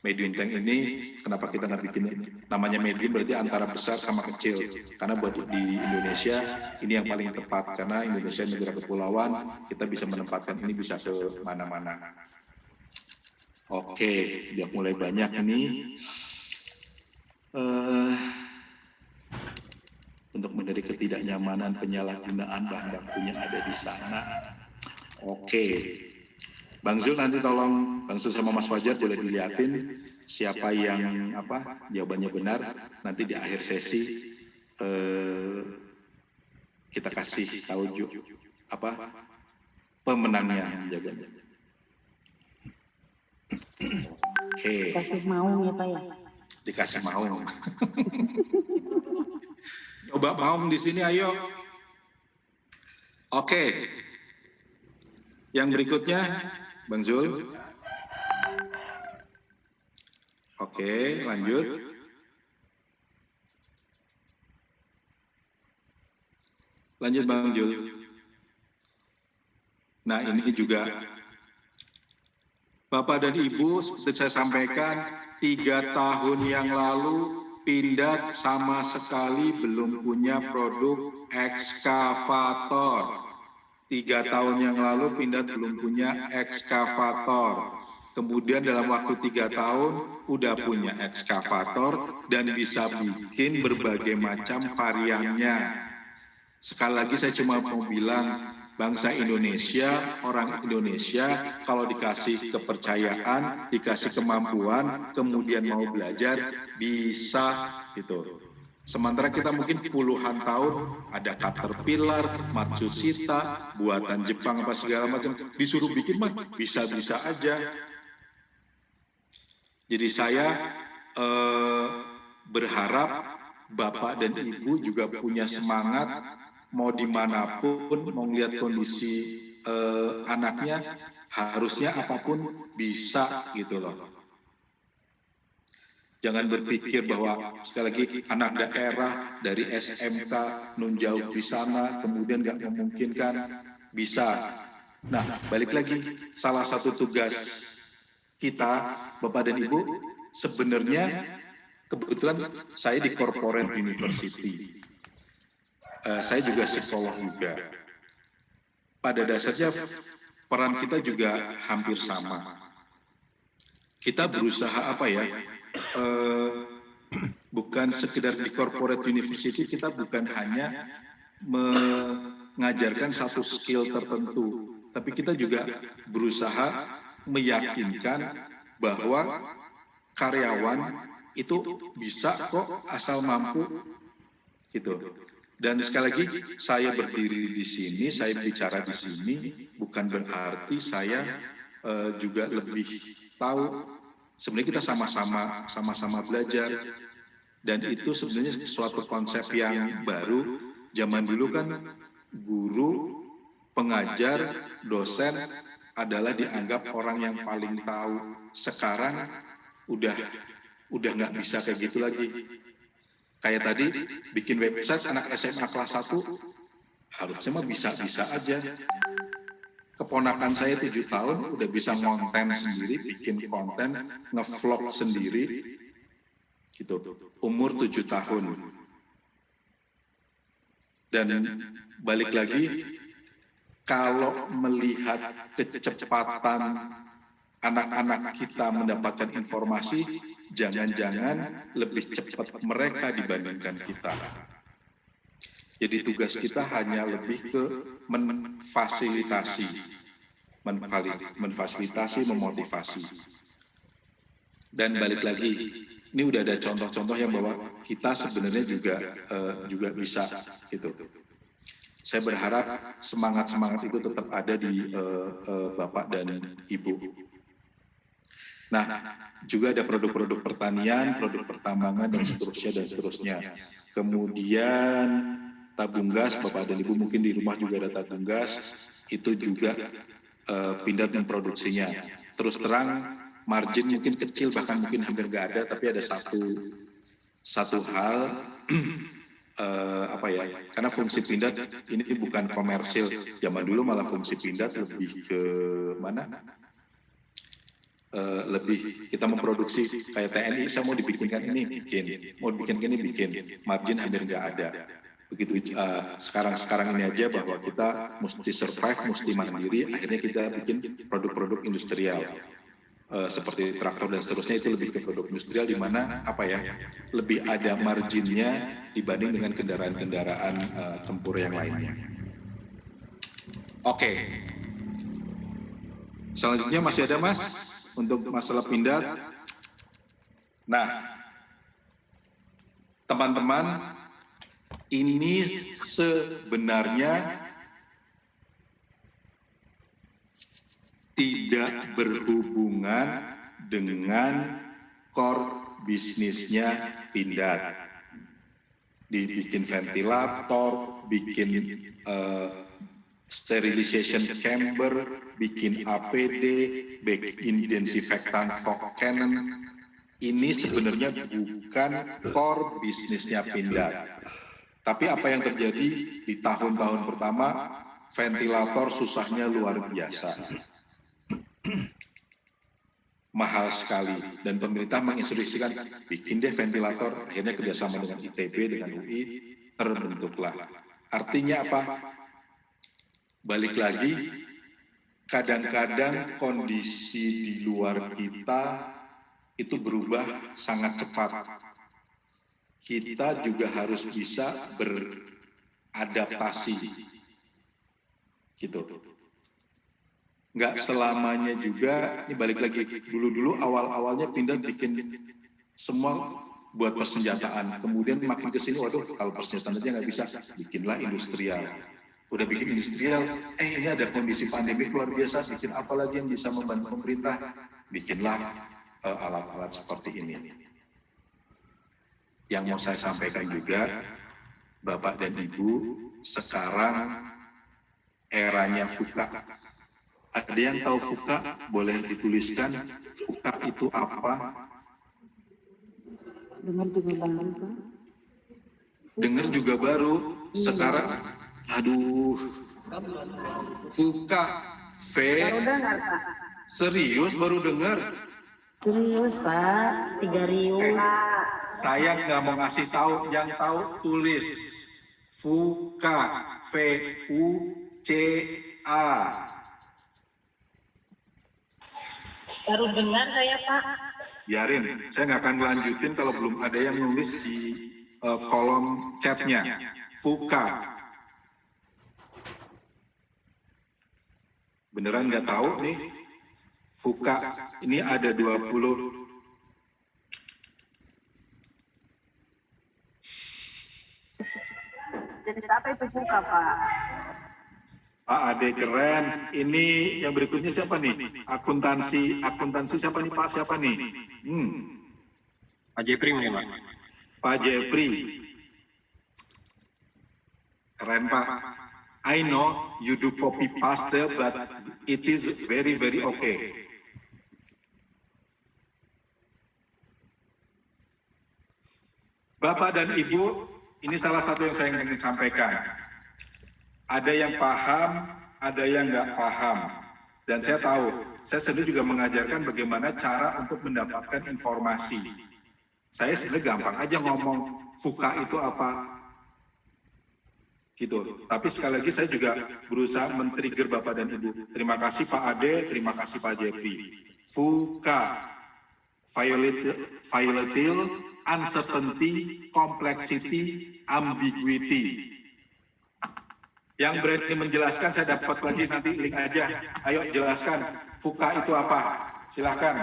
[SPEAKER 2] Medium tank ini kenapa kita nggak bikin namanya medium, berarti antara besar sama kecil. Karena buat di Indonesia ini yang paling tepat, karena Indonesia negara kepulauan, kita bisa menempatkan ini bisa ke mana-mana. Oke, udah mulai banyak ini. Untuk menghindari ketidaknyamanan penyalahgunaan bahan bakunya ada di sana. Oke, Bang Zul nanti tolong Bang Zul sama Mas Fajar boleh dilihatin siapa yang jawabannya benar. Nanti di akhir sesi kita kasih tahu pemenangnya. Oke.
[SPEAKER 7] Kasih mau ya Pak ya.
[SPEAKER 2] Dikasih maung. Coba maung di sini ayo. Oke. Yang berikutnya Bang Zul. Oke, lanjut. Lanjut Bang Zul. Nah, ini juga Bapak dan Ibu, seperti saya sampaikan, 3 tahun yang lalu Pindad sama sekali belum punya produk ekskavator. 3 tahun yang lalu Pindad belum punya ekskavator. Kemudian dalam waktu 3 tahun udah punya ekskavator dan bisa bikin berbagai macam variannya. Sekali lagi saya cuma mau bilang, bangsa Indonesia, orang Indonesia kalau dikasih kepercayaan, dikasih kemampuan, kemudian mau belajar, bisa gitu. Sementara kita mungkin puluhan tahun ada Caterpillar, Matsushita, buatan Jepang apa segala macam, disuruh bikin mah bisa-bisa aja. Jadi saya berharap Bapak dan Ibu juga punya semangat, mau dimanapun, mau lihat kondisi anaknya, harusnya apapun bisa gitu loh. Jangan berpikir bahwa sekali lagi anak daerah dari SMK nun jauh di sana, kemudian nggak memungkinkan, bisa. Nah, balik lagi, salah satu tugas kita, Bapak dan Ibu, sebenarnya kebetulan saya di Corporate University. Saya juga psikolog juga. Pada dasarnya peran kita juga hampir sama. Kita berusaha bukan sekedar di corporate university, kita bukan hanya mengajarkan satu skill tertentu, tapi kita juga berusaha meyakinkan bahwa karyawan itu bisa kok asal mampu gitu. Dan sekali lagi saya berdiri di sini, saya bicara di sini bukan berarti saya juga lebih tahu. Sebenarnya kita sama-sama belajar, dan itu sebenarnya suatu konsep yang baru. Zaman dulu kan guru, pengajar, dosen adalah dianggap orang yang paling tahu. Sekarang udah nggak bisa kayak gitu lagi. Kayak tadi bikin website anak SMA kelas 1 harusnya mah bisa-bisa aja. Keponakan saya 7 tahun udah bisa ngonten sendiri, bikin konten, ngevlog sendiri, gitu. Umur 7 tahun. Dan balik lagi, kalau melihat kecepatan anak-anak kita mendapatkan informasi, jangan-jangan lebih cepat mereka dibandingkan kita. Jadi tugas kita hanya lebih ke memfasilitasi, memotivasi. Dan balik lagi, ini udah ada contoh-contoh yang bahwa kita sebenarnya juga bisa gitu. Saya berharap semangat itu tetap ada di Bapak dan Ibu. Nah, juga ada produk-produk pertanian, produk pertambangan, dan seterusnya. Kemudian tabung gas, Bapak dan Ibu mungkin di rumah juga ada tabung gas, itu juga Pindad memproduksinya. Terus terang, margin mungkin kecil, bahkan mungkin hampir nggak ada, tapi ada satu hal, karena fungsi Pindad ini bukan komersil. Zaman dulu malah fungsi Pindad lebih ke mana? Lebih kita memproduksi kayak TNI, saya mau dibikinkan ini bikin, mau bikin ini bikin, margin hampir nggak ada. Begitu sekarang ini aja bahwa kita mesti survive, mesti mandiri, akhirnya kita bikin produk-produk industrial. seperti traktor dan seterusnya itu lebih ke produk industrial di mana apa ya lebih ada marginnya dibanding dengan kendaraan-kendaraan tempur yang lainnya. Oke. Selanjutnya masih ada Mas untuk masalah pindad. Nah, teman-teman, ini sebenarnya tidak berhubungan dengan core bisnisnya pindad. Dibikin ventilator, bikin sterilization chamber, bikin APD, bikin disinfektan fog cannon. Ini sebenarnya bukan core bisnisnya pindad. Tapi apa yang terjadi di tahun-tahun pertama, ventilator susahnya luar biasa. Mahal sekali, dan pemerintah menginstruksikan bikin deh ventilator, akhirnya kerjasama dengan ITB, dengan UI, terbentuklah. Artinya apa? Balik lagi, kadang-kadang kondisi di luar kita itu berubah sangat cepat. Kita juga harus bisa beradaptasi, gitu. Nggak selamanya juga, ini balik lagi, dulu-dulu awal-awalnya pindad bikin semua buat persenjataan, kemudian makin kesini, waduh kalau persenjataan aja nggak bisa, bikinlah industrial. Udah bikin industrial, ini ada kondisi pandemi luar biasa, bikin apa lagi yang bisa membantu pemerintah, bikinlah alat-alat seperti ini. Yang mau saya sampaikan juga, Bapak dan Ibu, sekarang eranya VUCA. Ada yang tahu VUCA? Boleh dituliskan VUCA itu apa?
[SPEAKER 5] Dengar juga baru, Pak.
[SPEAKER 2] Dengar juga baru. Sekarang, aduh, VUCA,
[SPEAKER 7] Baru dengar, Pak.
[SPEAKER 2] serius baru dengar?
[SPEAKER 5] Serius, Pak. 3 rius.
[SPEAKER 2] Saya nggak mau ngasih tahu, yang tahu tulis VUCA, VUCA.
[SPEAKER 3] Baru dengar saya, Pak.
[SPEAKER 2] Biarin, saya nggak akan lanjutin kalau belum ada yang nulis di kolom chatnya. VUCA. Beneran nggak tahu nih? VUCA, ini ada 20.
[SPEAKER 7] Jadi siapa itu buka, Pak?
[SPEAKER 2] Pak Ade keren. Ini yang berikutnya siapa nih? Akuntansi siapa nih Pak? Siapa nih?
[SPEAKER 8] Pak Jepri mungkin, Pak.
[SPEAKER 2] Pak Jepri. Keren Pak. I know you do copy paste, but it is very very okay. Bapak dan Ibu, ini salah satu yang saya ingin sampaikan. Ada yang paham, ada yang nggak paham. Dan saya tahu, saya sendiri juga mengajarkan bagaimana cara untuk mendapatkan informasi. Saya sebenarnya gampang aja ngomong, VUCA itu apa, gitu. Tapi sekali lagi saya juga berusaha men-trigger Bapak dan Ibu. Terima kasih Pak Ade, terima kasih Pak Jepri. VUCA, volatile, uncertainty, complexity, ambiguity. Yang berani menjelaskan saya dapat lagi nanti link aja. Ayo jelaskan VUCA itu apa? Silakan.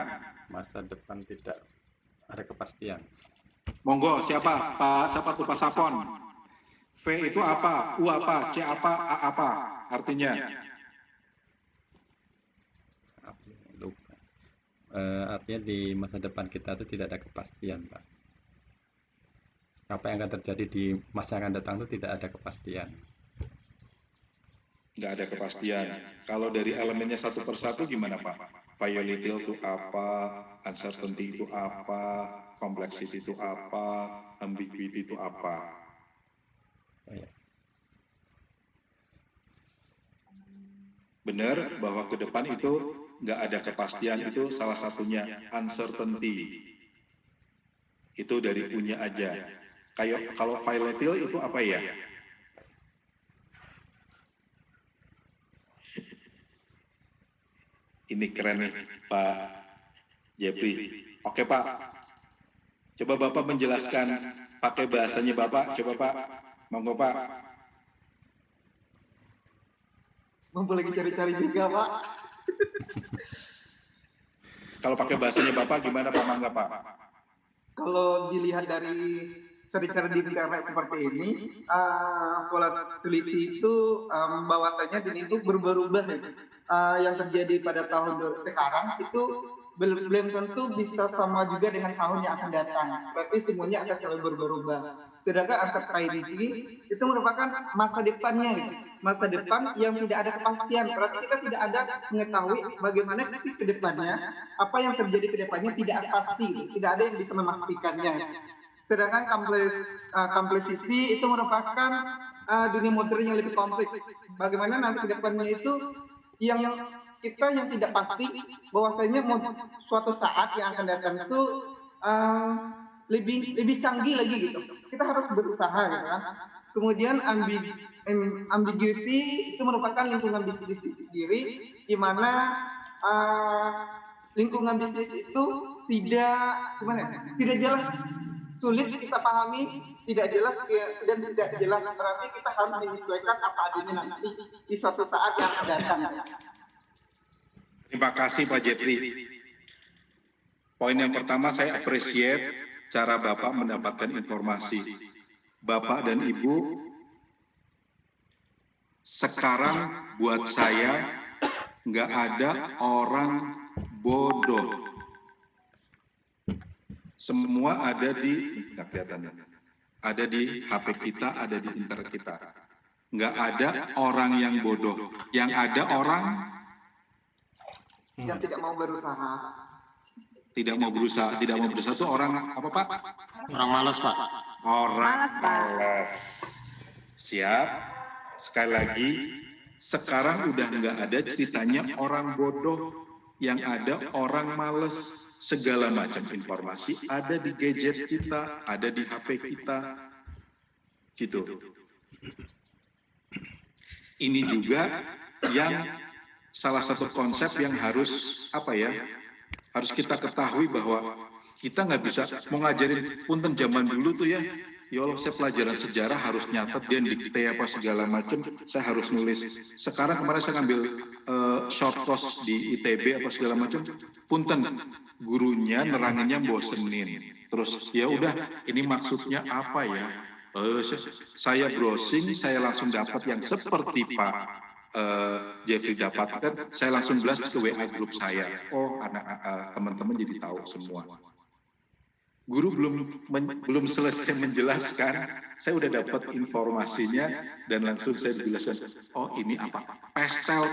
[SPEAKER 9] Masa depan tidak ada kepastian.
[SPEAKER 2] Monggo siapa? Siapa tuh Pak Sapon? V itu apa? U apa? C apa? A apa? Artinya?
[SPEAKER 9] Lupa. Artinya di masa depan kita itu tidak ada kepastian, Pak. Apa yang akan terjadi di masa yang akan datang itu tidak ada kepastian.
[SPEAKER 2] Nggak ada kepastian. Kalau dari elemennya satu persatu gimana Pak? Volatile itu apa? Uncertainty itu apa? Complexity itu apa? Ambiguity itu apa?
[SPEAKER 9] Ya.
[SPEAKER 2] Benar bahwa ke depan itu nggak ada kepastian, itu salah satunya uncertainty. Itu dari punya aja. Kayak kalau volatile itu apa ya? Ini keren nih Pak Jeffrey. Oke Pak, coba Bapak menjelaskan pakai bahasanya Bapak, coba Pak, monggo Pak.
[SPEAKER 6] Mumpul lagi cari-cari juga Pak.
[SPEAKER 2] Kalau pakai bahasanya Bapak gimana Pak Mangga Pak?
[SPEAKER 6] Kalau dilihat dari search di internet seperti ini, volatility itu bahwasanya ini itu berubah-ubah. Yang terjadi pada tahun sekarang itu belum tentu bisa sama juga dengan tahun yang akan datang. Berarti semuanya akan selalu berubah-ubah. Sedangkan uncertainty itu merupakan masa depannya, gitu. Masa depan yang tidak ada kepastian. Berarti kita tidak ada mengetahui bagaimana sih ke depannya, apa yang terjadi ke depannya tidak pasti, tidak ada yang bisa memastikannya. Sedangkan complexity itu merupakan dunia modern yang lebih kompleks. Bagaimana nanti ke depannya itu yang kita yang tidak pasti, bahwasanya suatu saat yang akan datang itu lebih canggih lagi gitu. Kita harus berusaha gitu kan. Kemudian ambiguity itu merupakan lingkungan bisnis sendiri, di mana lingkungan bisnis itu tidak jelas, sulit kita pahami, tidak jelas dan tidak jelas. Berarti kita harus menyesuaikan apa adanya nanti di suatu saat yang akan datang.
[SPEAKER 2] Terima kasih Pak Jeffrey. Poin yang pertama, saya appreciate cara Bapak mendapatkan informasi. Bapak dan Ibu, sekarang buat saya nggak ada orang bodoh. Semua ada di, nggak kelihatan, ada di HP kita, ada di internet kita. Nggak ada orang yang bodoh. Yang ada orang
[SPEAKER 6] yang tidak mau berusaha.
[SPEAKER 2] Tidak mau berusaha itu orang apa Pak?
[SPEAKER 8] Orang malas, Pak.
[SPEAKER 2] Orang malas. Siap. Sekali lagi, sekarang udah nggak ada ceritanya orang bodoh, yang ada orang malas. Segala macam informasi ada di gadget kita, ada di HP kita, gitu. Ini juga yang salah satu konsep yang harus harus kita ketahui, bahwa kita nggak bisa mau ngajarin punten zaman dulu tuh ya Allah, saya pelajaran sejarah harus nyatet dia dikte apa segala macam, saya harus nulis. Sekarang kemarin saya ngambil short course di ITB apa segala macam, punten gurunya neranginnya bosenin. Terus ya udah, ini maksudnya apa ya? Saya browsing, saya langsung dapat yang seperti Pak Jeffrey dapatkan, saya langsung blast ke WA grup saya. Oh, teman-teman jadi tahu semua. Guru belum selesai menjelaskan, saya udah dapat informasinya dan langsung saya jelaskan. Oh, ini apa? Pestel,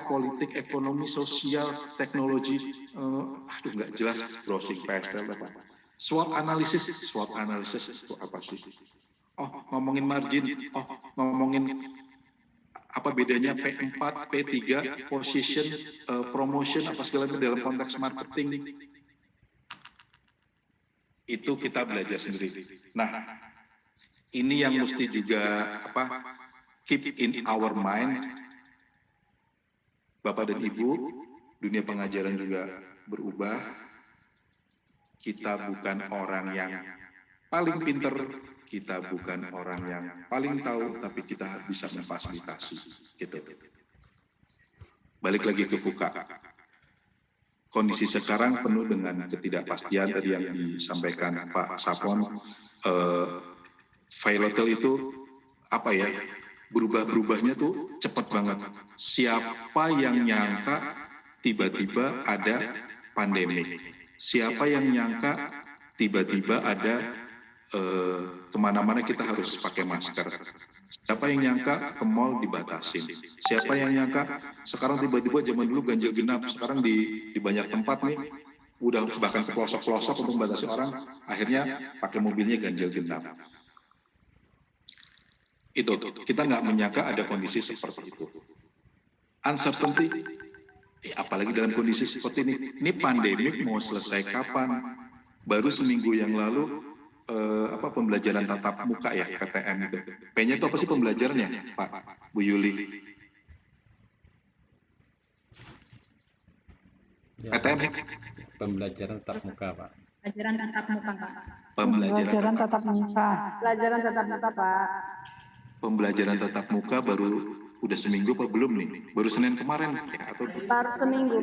[SPEAKER 2] politik, ekonomi, sosial, teknologi. Aduh, nggak jelas browsing pestel apa. SWOT analisis itu apa sih? Oh, ngomongin margin. Oh, ngomongin apa bedanya P4, P3, position, promotion, apa segala itu dalam konteks marketing. Itu kita belajar sendiri. Nah, ini yang mesti juga keep in our mind. Bapak dan Ibu, dunia pengajaran juga berubah. Kita bukan orang yang paling pinter, kita bukan orang yang paling tahu, tapi kita bisa memfasilitasi. Gitu. Balik lagi ke FUKA. Kondisi sekarang penuh dengan ketidakpastian tadi yang disampaikan Pak Sapon. Volatile itu berubah-berubahnya tuh cepat banget. Siapa yang nyangka tiba-tiba ada pandemi? Siapa yang nyangka tiba-tiba ada kemana-mana kita harus pakai masker? Siapa yang nyangka ke mall dibatasin? Siapa yang nyangka sekarang tiba-tiba zaman dulu ganjil genap, sekarang di banyak tempat nih udah bahkan ke pelosok-pelosok untuk membatasi orang, akhirnya pakai mobilnya ganjil genap. Itu kita nggak menyangka ada kondisi seperti itu. Uncertainty, apalagi dalam kondisi seperti ini. Ini pandemik mau selesai kapan? Baru seminggu yang lalu pembelajaran tatap muka ya, PTM itu. P-nya itu apa sih pembelajarannya, Pak, Bu Yuli?
[SPEAKER 9] Ya,
[SPEAKER 2] PTM
[SPEAKER 9] pembelajaran tatap muka, Pak.
[SPEAKER 5] Pelajaran tatap muka, Pak.
[SPEAKER 2] pembelajaran
[SPEAKER 4] tatap muka.
[SPEAKER 7] Pelajaran tatap muka, Pak.
[SPEAKER 2] pembelajaran tatap muka baru udah seminggu apa belum nih? Baru Senin kemarin ya, atau
[SPEAKER 7] Baru seminggu.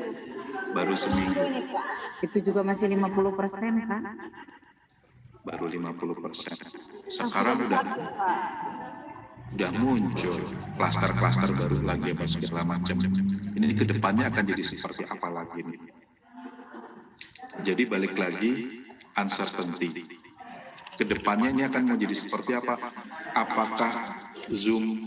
[SPEAKER 2] baru seminggu?
[SPEAKER 7] Ini, Pak.
[SPEAKER 5] Itu juga masih 50%, Pak.
[SPEAKER 2] Baru 50%. Sekarang udah muncul klaster-klaster baru lagi apa segala macam. Ini ke depannya akan jadi seperti apa lagi nih? Jadi balik lagi uncertainty. Ke depannya ini akan menjadi seperti apa? Apakah Zoom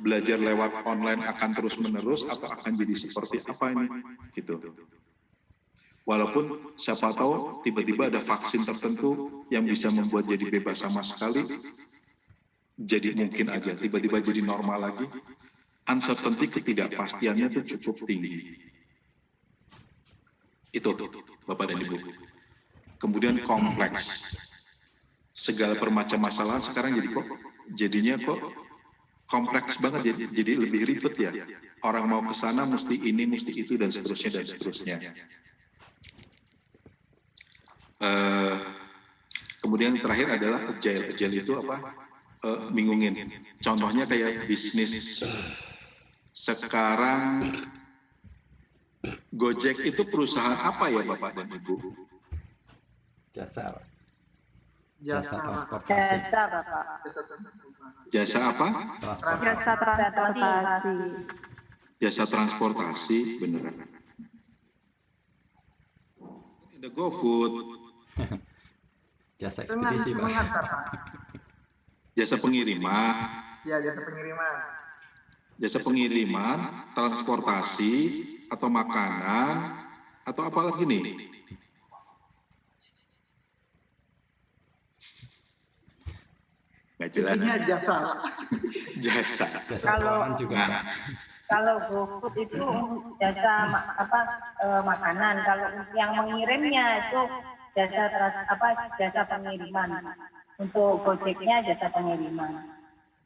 [SPEAKER 2] belajar lewat online akan terus menerus atau akan jadi seperti apa ini? Gitu. Walaupun siapa tahu tiba-tiba ada vaksin tertentu yang bisa membuat jadi bebas sama sekali, jadi mungkin aja tiba-tiba jadi normal lagi. Uncertainty, ketidakpastiannya itu cukup tinggi. Itu Bapak dan Ibu. Kemudian kompleks. Segala permacam masalah sekarang jadinya kok kompleks banget, jadi lebih ribet ya. Orang mau ke sana mesti ini, mesti itu, dan seterusnya dan seterusnya. Kemudian terakhir adalah agile. Agile itu apa? Bingungin. Contohnya kayak bisnis. Sekarang Gojek itu perusahaan apa ya Bapak dan Ibu?
[SPEAKER 9] Jasa, Pak.
[SPEAKER 6] Jasa
[SPEAKER 9] transportasi.
[SPEAKER 3] Jasa, Bapak.
[SPEAKER 2] Jasa apa?
[SPEAKER 9] Transportasi.
[SPEAKER 4] Jasa transportasi.
[SPEAKER 2] Jasa transportasi, beneran. Ada GoFood,
[SPEAKER 9] Jasa ekspedisi, Pak.
[SPEAKER 2] jasa pengiriman,
[SPEAKER 6] Ya, jasa pengiriman.
[SPEAKER 2] jasa pengiriman, transportasi, atau makanan, atau apa lagi nih? Nggak jelas.
[SPEAKER 6] Intinya jasa.
[SPEAKER 2] Jasa.
[SPEAKER 9] Jasa
[SPEAKER 3] Kalau-
[SPEAKER 9] keuangan juga,
[SPEAKER 2] Nah,
[SPEAKER 9] Pak.
[SPEAKER 3] Kalau GoFood itu jasa makanan, kalau yang mengirimnya itu jasa pengiriman. Untuk Gojeknya jasa pengiriman.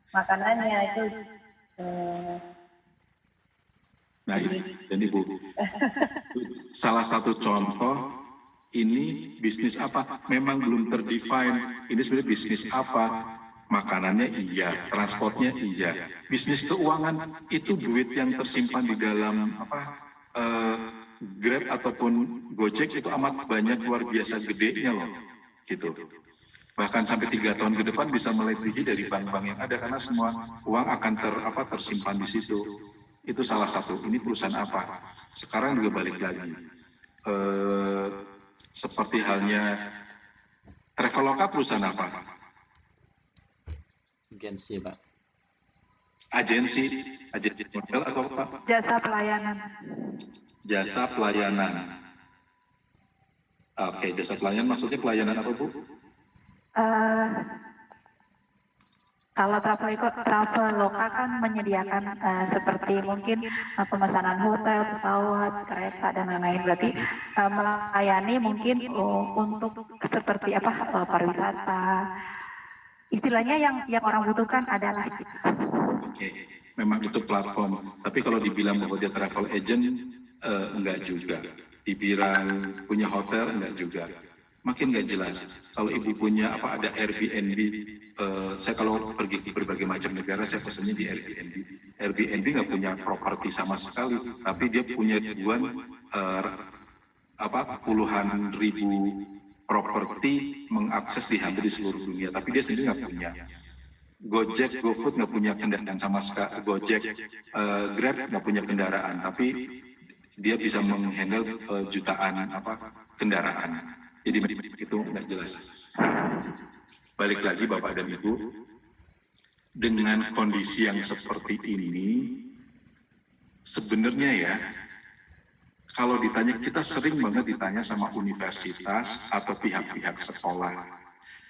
[SPEAKER 3] Makanannya itu
[SPEAKER 2] nah ini dan Ibu, salah satu contoh ini bisnis apa? Memang belum terdefine. Ini sebenarnya bisnis apa? Makanannya iya, transportnya iya. Bisnis keuangan itu duit yang tersimpan di dalam Grab ataupun Gojek itu amat banyak, luar biasa gedenya loh, gitu. Bahkan sampai 3 tahun ke depan bisa melebihi dari bank-bank yang ada karena semua uang akan tersimpan di situ. Itu salah satu. Ini perusahaan apa? Sekarang juga balik lagi. Seperti halnya Traveloka, perusahaan apa?
[SPEAKER 9] Agensi, Pak.
[SPEAKER 2] Agensi hotel atau apa?
[SPEAKER 4] Jasa pelayanan.
[SPEAKER 2] Jasa pelayanan. Oke, jasa pelayanan maksudnya pelayanan apa, Bu?
[SPEAKER 4] Kalau Traveloka kan menyediakan seperti mungkin pemesanan hotel, pesawat, kereta dan lain-lain. Berarti melayani mungkin untuk seperti pariwisata. Istilahnya yang orang butuhkan adalah
[SPEAKER 2] Oke, memang itu platform. Tapi kalau dibilang bahwa dia travel agent, enggak juga. Dibilang punya hotel, enggak juga. Makin nggak jelas. Kalau Ibu punya ada Airbnb, saya kalau pergi ke berbagai macam negara, saya pesannya di Airbnb. Airbnb nggak punya properti sama sekali, tapi dia punya puluhan ribu properti mengakses di hampir di seluruh dunia. Tapi dia sendiri nggak punya. Gojek, GoFood nggak punya kendaraan sama sekali. Gojek, Grab nggak punya kendaraan, tapi dia bisa menghandle jutaan kendaraan. Jadi itu nggak jelas. Balik lagi Bapak dan Ibu, dengan kondisi yang seperti ini, sebenarnya ya, kalau ditanya, kita sering banget ditanya sama universitas atau pihak-pihak sekolah.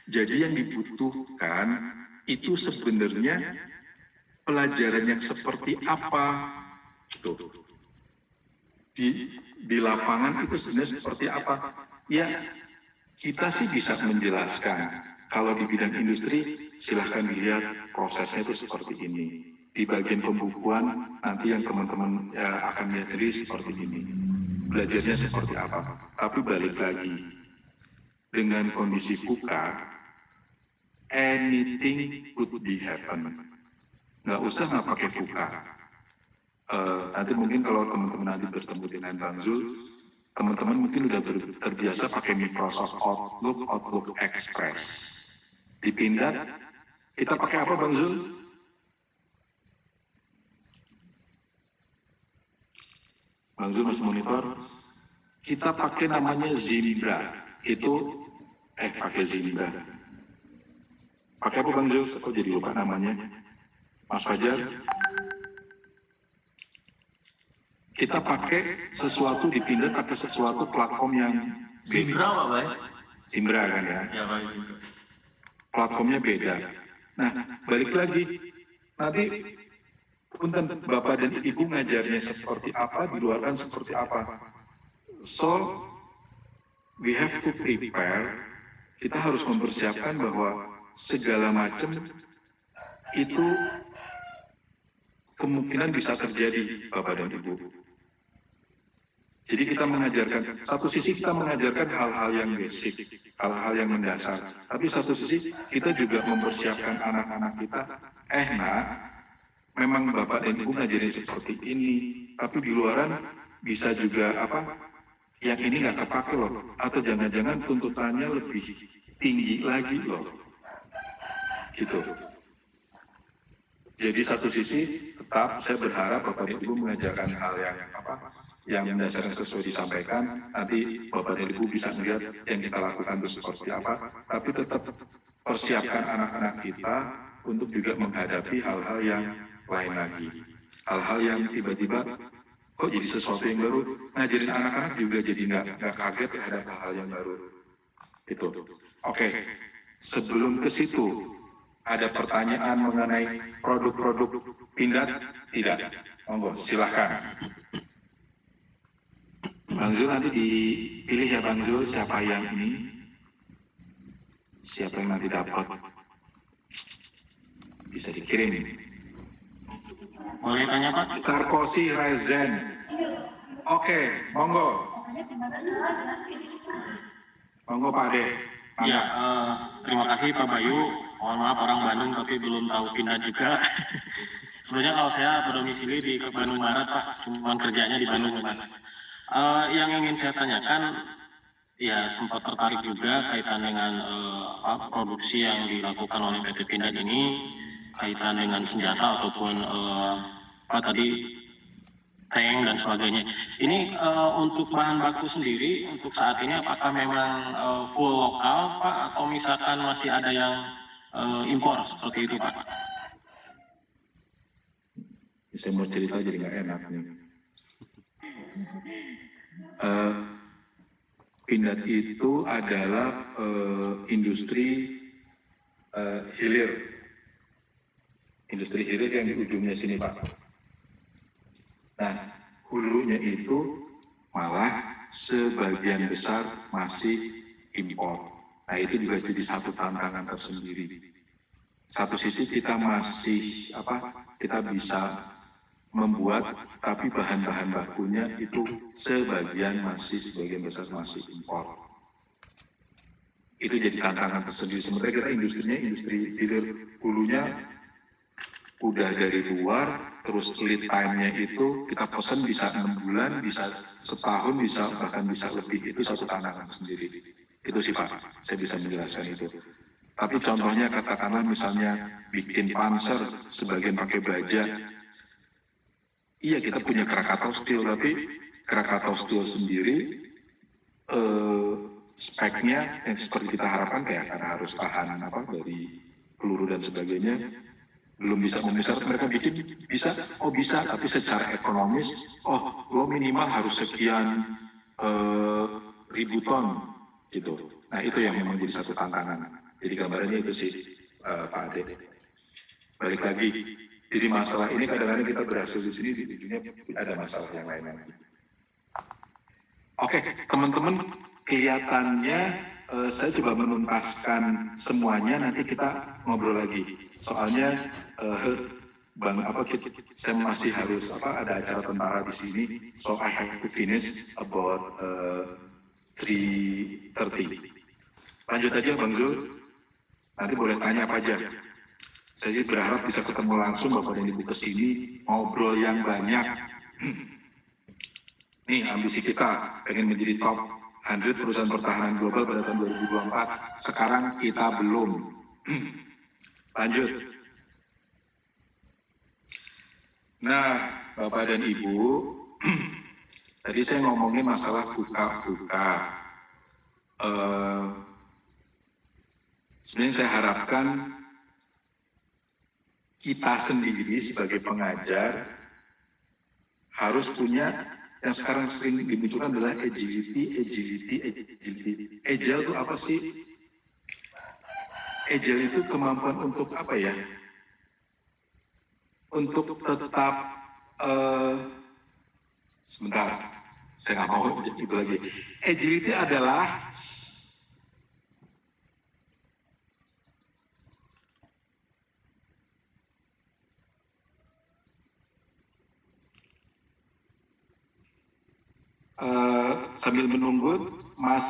[SPEAKER 2] Jadi yang dibutuhkan itu sebenarnya pelajaran yang seperti apa? Gitu. Di lapangan itu sebenarnya seperti apa? Ya, kita sih bisa menjelaskan. Kalau di bidang industri, silahkan dilihat prosesnya itu seperti ini. Di bagian pembukuan, nanti yang teman-teman akan lihat sendiri seperti ini. belajarnya seperti apa. Tapi balik lagi, dengan kondisi VUCA, anything could be happen. Nggak usah nggak pakai VUCA. Nanti mungkin kalau teman-teman nanti bertemu dengan Bang Zul, teman-teman mungkin udah terbiasa pakai Microsoft Outlook Express. Dipindah, kita pakai apa Bang Zul? Bang Zul masih monitor? Kita pakai namanya Zimbra. Itu, pakai Zimbra. Pakai apa Bang Zul? Kok jadi lupa namanya? Mas Fajar? Kita pakai sesuatu dipindah pakai sesuatu platform yang
[SPEAKER 8] Zimbra Pak Bay?
[SPEAKER 2] Zimbra kan ya?
[SPEAKER 8] Ya Pak Zimbra.
[SPEAKER 2] Platformnya beda. Nah, balik lagi. Nanti punten Bapak dan Ibu ngajarnya seperti apa, di luar kan seperti apa. So, we have to prepare. Kita harus mempersiapkan bahwa segala macam itu kemungkinan bisa terjadi, Bapak dan Ibu. Jadi kita mengajarkan, satu sisi kita mengajarkan hal-hal yang basic, hal-hal yang mendasar. Tapi satu sisi kita juga mempersiapkan anak-anak kita, nak, memang Bapak dan Ibu ngajarin seperti ini, tapi di luaran bisa juga yang ini nggak kepake loh, atau jangan-jangan tuntutannya lebih tinggi lagi loh, gitu. Jadi satu sisi tetap saya berharap Bapak dan Ibu mengajarkan hal yang mendasar sesuai disampaikan, nanti Bapak dan Ibu bisa melihat yang kita lakukan itu seperti apa, tapi tetap persiapkan anak-anak kita untuk juga menghadapi hal-hal yang lain lagi. Hal-hal yang tiba-tiba kok jadi sesuatu yang baru, ngajarin anak-anak juga jadi nggak kaget terhadap hal-hal yang baru. Gitu. Oke, sebelum ke situ, ada pertanyaan mengenai produk-produk Pindad? Tidak? Monggo, silahkan. Bang Zul nanti dipilih ya Bang Zul, siapa yang ini, siapa yang nanti dapat, bisa dikirim.
[SPEAKER 8] Boleh tanya Pak?
[SPEAKER 2] Sarkozy Rezen. Oke, monggo. Monggo Pak Ade.
[SPEAKER 8] Ya, terima kasih Pak Bayu. Mohon maaf orang Bandung tapi belum tahu Pindad juga. Sebenarnya kalau saya berdomisili di Bandung Barat Pak, cuma kerjanya di Bandung Barat. Yang ingin saya tanyakan, ya sempat tertarik juga kaitan dengan produksi yang dilakukan oleh PT Pindad ini, kaitan dengan senjata ataupun tank dan sebagainya. Ini untuk bahan baku sendiri untuk saat ini apakah memang full lokal Pak, atau misalkan masih ada yang impor seperti itu Pak?
[SPEAKER 2] Saya mau cerita jadi nggak enak nih. Pindad itu adalah industri hilir. Industri hilir yang di ujungnya sini Pak. Nah, hulunya itu malah sebagian besar masih impor. Nah, itu juga jadi satu tantangan tersendiri. Satu sisi kita masih kita bisa membuat, tapi bahan-bahan bakunya itu sebagian besar masih impor. Itu jadi tantangan tersendiri. Sementara kita industri hilir hulunya udah dari luar, terus lead time-nya itu kita pesan bisa 6 bulan, bisa setahun, bahkan bisa lebih. Itu satu tantangan sendiri. Itu sih Pak, saya bisa menjelaskan itu. Tapi contohnya katakanlah misalnya bikin panser, sebagian pakai baja. Iya kita punya Krakatau Steel, tapi Krakatau Steel sendiri speknya yang seperti kita harapkan karena harus tahan dari peluru dan sebagainya, belum bisa memenuhi syarat. Mereka bikin bisa, bisa, tapi secara ekonomis, lo minimal harus sekian ribu ton gitu. Nah itu yang memang jadi satu tantangan. Jadi gambarannya itu sih Pak Ade. Balik lagi, jadi masalah ini kadang-kadang kita berhasil di sini, di ujungnya ada masalah yang lain lagi. Oke, teman-teman, kelihatannya saya coba menuntaskan semuanya, nanti kita ngobrol lagi. Soalnya saya masih harus ada acara tentara di sini, so I have to finish about 3:30. Lanjut aja Bang Zul, nanti boleh tanya apa aja. Saya sih berharap bisa ketemu langsung Bapak dan Ibu kesini, ngobrol yang banyak. Nih ambisi kita pengen menjadi top 100 perusahaan pertahanan global pada tahun 2024. Sekarang kita belum. Lanjut. Nah, Bapak dan Ibu, tadi saya ngomongin masalah fuka-fuka. Sebenarnya saya harapkan kita sendiri sebagai pengajar harus punya yang sekarang sering dimunculkan adalah agility. Agile itu apa sih? Agile itu kemampuan untuk apa ya? Untuk tetap sebentar, saya nggak mau itu lagi. Agility adalah sambil menunggu Mas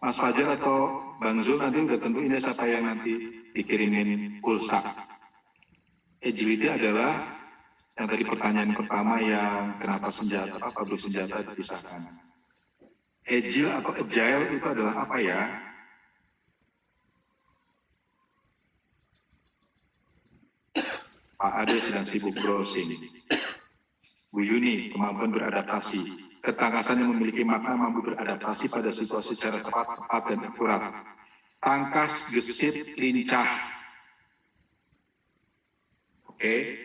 [SPEAKER 2] Fajar atau Bang Zul nanti udah tentu ini siapa yang nanti dikirimin pulsa. Agility adalah yang tadi pertanyaan pertama yang kenapa pabrik senjata dipisahkan. Agile atau agile itu adalah apa ya? Pak Ade sedang sibuk browsing. Bu Yuni, kemampuan beradaptasi. Ketangkasan yang memiliki makna mampu beradaptasi pada situasi secara tepat dan akurat. Tangkas, gesit, lincah. Oke.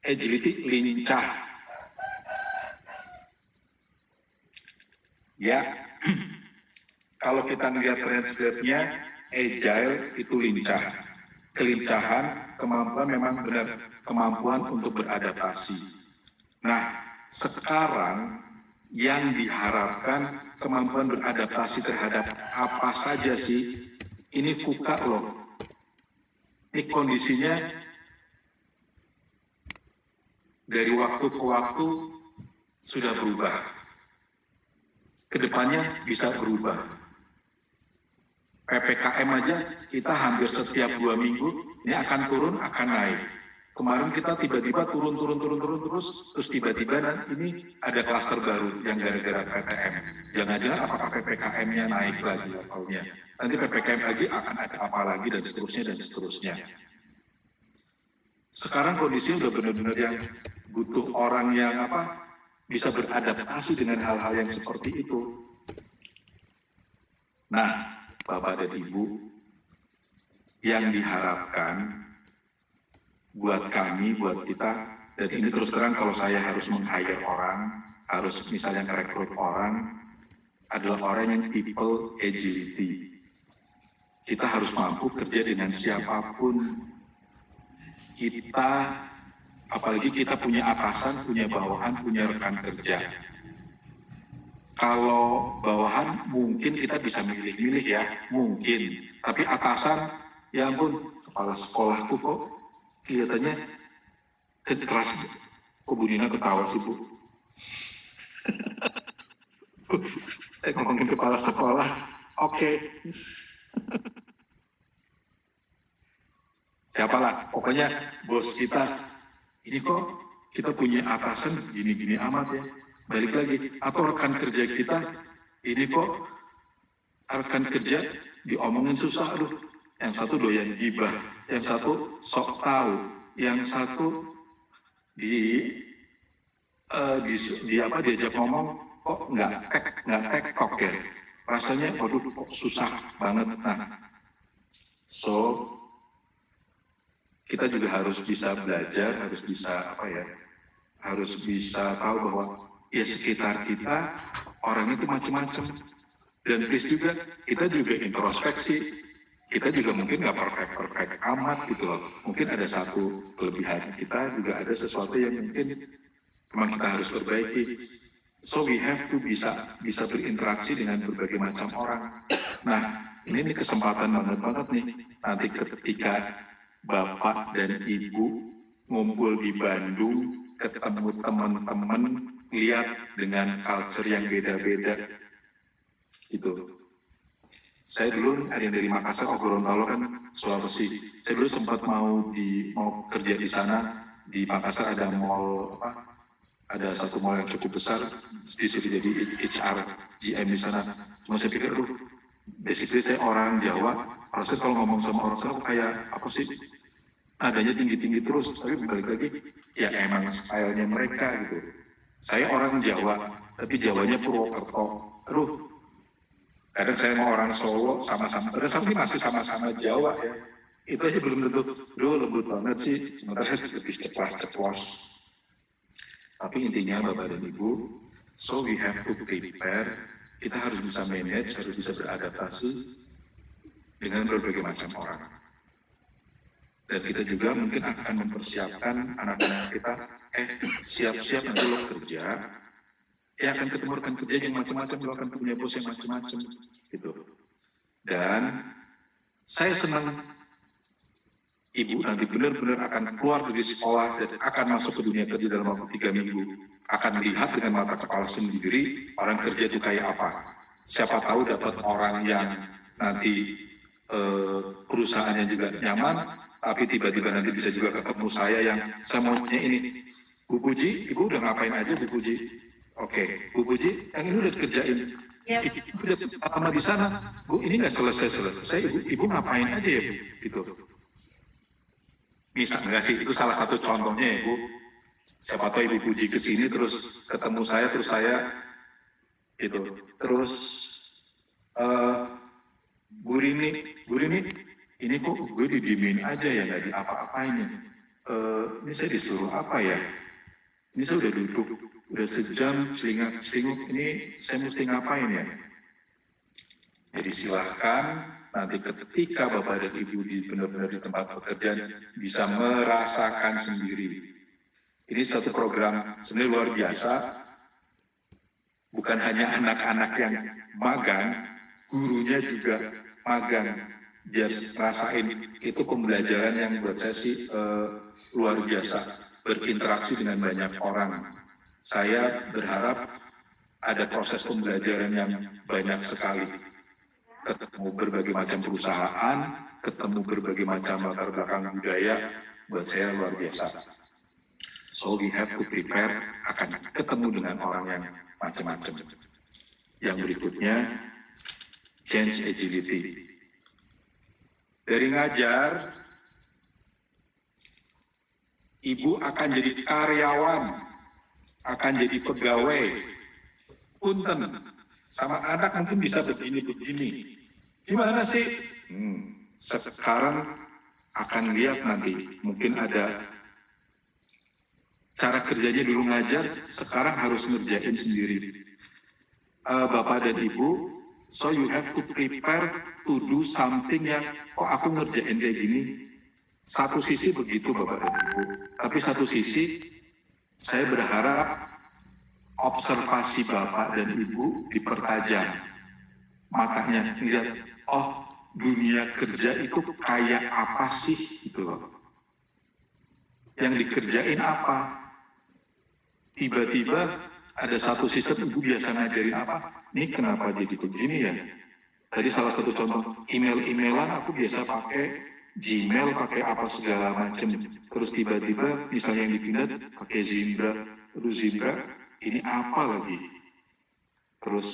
[SPEAKER 2] Agility, lincah. Ya. Kalau kita melihat transkripnya, agile itu lincah. Kelincahan, kemampuan memang benar, kemampuan untuk beradaptasi. Nah, sekarang yang diharapkan kemampuan beradaptasi terhadap apa saja sih? Ini fuka loh. Ini kondisinya dari waktu ke waktu sudah berubah. Kedepannya bisa berubah. PPKM aja kita hampir setiap 2 minggu ini akan turun, akan naik. Kemarin kita tiba-tiba turun terus tiba-tiba dan ini ada klaster baru yang gara-gara PTM. Jangan-jangan apakah PPKM-nya naik lagi levelnya. Nanti PPKM lagi akan ada apa lagi dan seterusnya. Sekarang kondisinya udah benar-benar yang butuh orang yang bisa beradaptasi dengan hal-hal yang seperti itu. Nah, Bapak dan Ibu, yang diharapkan buat kami, buat kita, dan ini terus terang kalau saya harus meng-hire orang, harus misalnya merekrut orang, adalah orang yang people agility. Kita harus mampu kerja dengan siapapun. Kita, apalagi kita punya atasan, punya bawahan, punya rekan kerja. Kalau bawahan mungkin kita bisa milih-milih ya, mungkin. Tapi atasan, ya ampun, kepala sekolahku kok kelihatannya keras. Kok Bu Nina ketawa sih Bu? Saya ngomongin kepala sekolah, oke. Siapalah, pokoknya bos kita, ini kok kita punya atasan gini-gini amat ya. Balik lagi, atau rekan kerja kita, ini kok rekan kerja diomongin susah, aduh. Yang satu doyan gibah, yang satu sok tahu, yang satu diajak ngomong kok nggak tektok ya. Rasanya, waduh kok susah banget. Nah, so kita juga harus bisa belajar, harus bisa tahu bahwa ya sekitar kita orang itu macam-macam. Dan please juga kita juga introspeksi, kita juga mungkin nggak perfect amat gitu loh. Mungkin ada satu kelebihan kita, juga ada sesuatu yang mungkin memang kita harus perbaiki. So we have to bisa berinteraksi dengan berbagai macam orang. Nah, ini kesempatan banget nih. Nanti ketika Bapak dan Ibu ngumpul di Bandung, ketemu teman-teman, lihat dengan culture yang beda-beda. Gitu. Saya dulu ada yang dari Makassar, Gorontalo kan Sulawesi. Saya dulu sempat mau kerja di sana. Di Makassar ada mall ada satu mall yang cukup besar, disuruh jadi HR GM di sana. Cuma saya pikir, basically saya orang Jawa, harusnya kalau ngomong sama orang Jawa kayak apa sih? Adanya tinggi-tinggi terus, tapi balik lagi, ya emang stylenya mereka gitu. Saya orang Jawa, tapi Jawanya Purwokerto. Kadang saya mau orang Solo sama-sama, tapi masih sama-sama Jawa ya. Itu aja belum tentu, lembut banget sih, sementara lebih ceplas-ceplos. Tapi intinya Bapak dan Ibu, so we have to prepare, kita harus bisa manage, harus bisa beradaptasi dengan berbagai macam orang. Dan kita juga mungkin akan mempersiapkan anak-anak kita, siap-siap nanti lo kerja, ya akan ketemu rekan kerja yang macam-macam, lo akan punya bos yang macam-macam, gitu. Dan saya senang Ibu nanti benar-benar akan keluar dari sekolah dan akan masuk ke dunia kerja dalam waktu 3 minggu. Akan melihat dengan mata kepala sendiri orang kerja itu kayak apa. Siapa tahu dapat orang yang nanti perusahaannya juga nyaman, tapi tiba-tiba nanti bisa juga ketemu saya yang saya maunya ini. Bu Puji, Ibu udah ngapain aja Bu Puji? Oke, Bu Puji, yang ini udah dikerjain. Ibu udah lama di sana, Bu ini nggak selesai. Ibu ngapain aja ya Bu? Gitu. Bisa enggak sih, itu salah satu contohnya ya Bu. Siapa tahu Ibu Puji ke sini terus ketemu saya, terus saya gitu. Terus Bu Rini, ini kok gue didiemin aja ya, nggak diapa-apain ya. Ini saya disuruh apa ya? Ini saya udah duduk, udah sejam celingak-celinguk, ini saya mesti ngapain ya? Jadi silahkan nanti ketika Bapak dan Ibu benar-benar di tempat pekerjaan bisa merasakan sendiri. Ini satu program sebenarnya luar biasa. Bukan hanya anak-anak yang magang, gurunya juga magang. Biar rasain itu pembelajaran yang buat saya sih luar biasa. Berinteraksi dengan banyak orang. Saya berharap ada proses pembelajaran yang banyak sekali. Ketemu berbagai macam perusahaan, ketemu berbagai macam latar belakang budaya, buat saya luar biasa. So we have to prepare, akan ketemu dengan orang yang macam-macam. Yang berikutnya, change agility. Dari ngajar, Ibu akan jadi karyawan, akan jadi pegawai, punten, sama anak mungkin bisa begini-begini. Gimana sih? Sekarang akan lihat nanti, mungkin ada cara kerjanya dulu ngajar, sekarang harus ngerjain sendiri. Bapak dan Ibu, so you have to prepare to do something yang, aku ngerjain kayak gini. Satu sisi begitu Bapak dan Ibu, tapi satu sisi saya berharap observasi Bapak dan Ibu dipertajam. Matanya lihat, dunia kerja itu kayak apa sih gitu loh. Yang dikerjain apa? Tiba-tiba ada satu sistem Ibu biasa ngajarin apa? Ini kenapa jadi begini ya? Tadi salah satu contoh email-emailan aku biasa pakai Gmail, pakai apa segala macam. Terus tiba-tiba misalnya yang dipindah pakai Zimbra, terus Zimbra ini apa lagi? Terus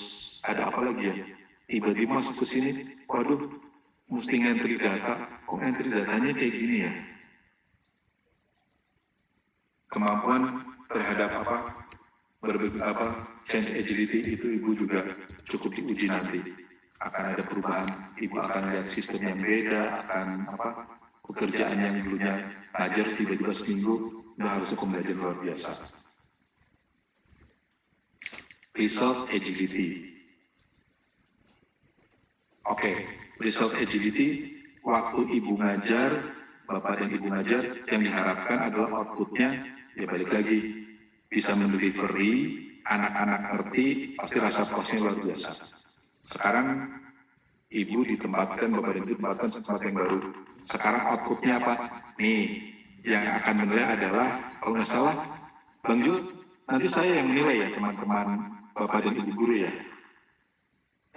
[SPEAKER 2] ada apa lagi ya? Tiba-tiba masuk ke sini, waduh, mesti ngentri data. Kok ngentri datanya kayak gini ya? Kemampuan terhadap change agility itu Ibu juga cukup diuji nanti. Akan ada perubahan, Ibu akan lihat sistem yang beda, akan pekerjaan yang dulunya ngajar tiba-tiba seminggu, udah harusnya pembelajaran luar biasa. Result agility. Result agility, waktu Ibu ngajar, Bapak dan Ibu ngajar, yang diharapkan adalah outputnya, ya balik lagi, bisa mendelivery, anak-anak ngerti, pasti rasa puasnya luar biasa. Sekarang Ibu ditempatkan, Bapak dan Ibu ditempatkan di tempat yang baru. Sekarang outputnya apa? Nih, yang akan menilai adalah, kalau nggak salah, Bang Jul, nanti saya yang menilai ya teman-teman Bapak dan Ibu guru ya?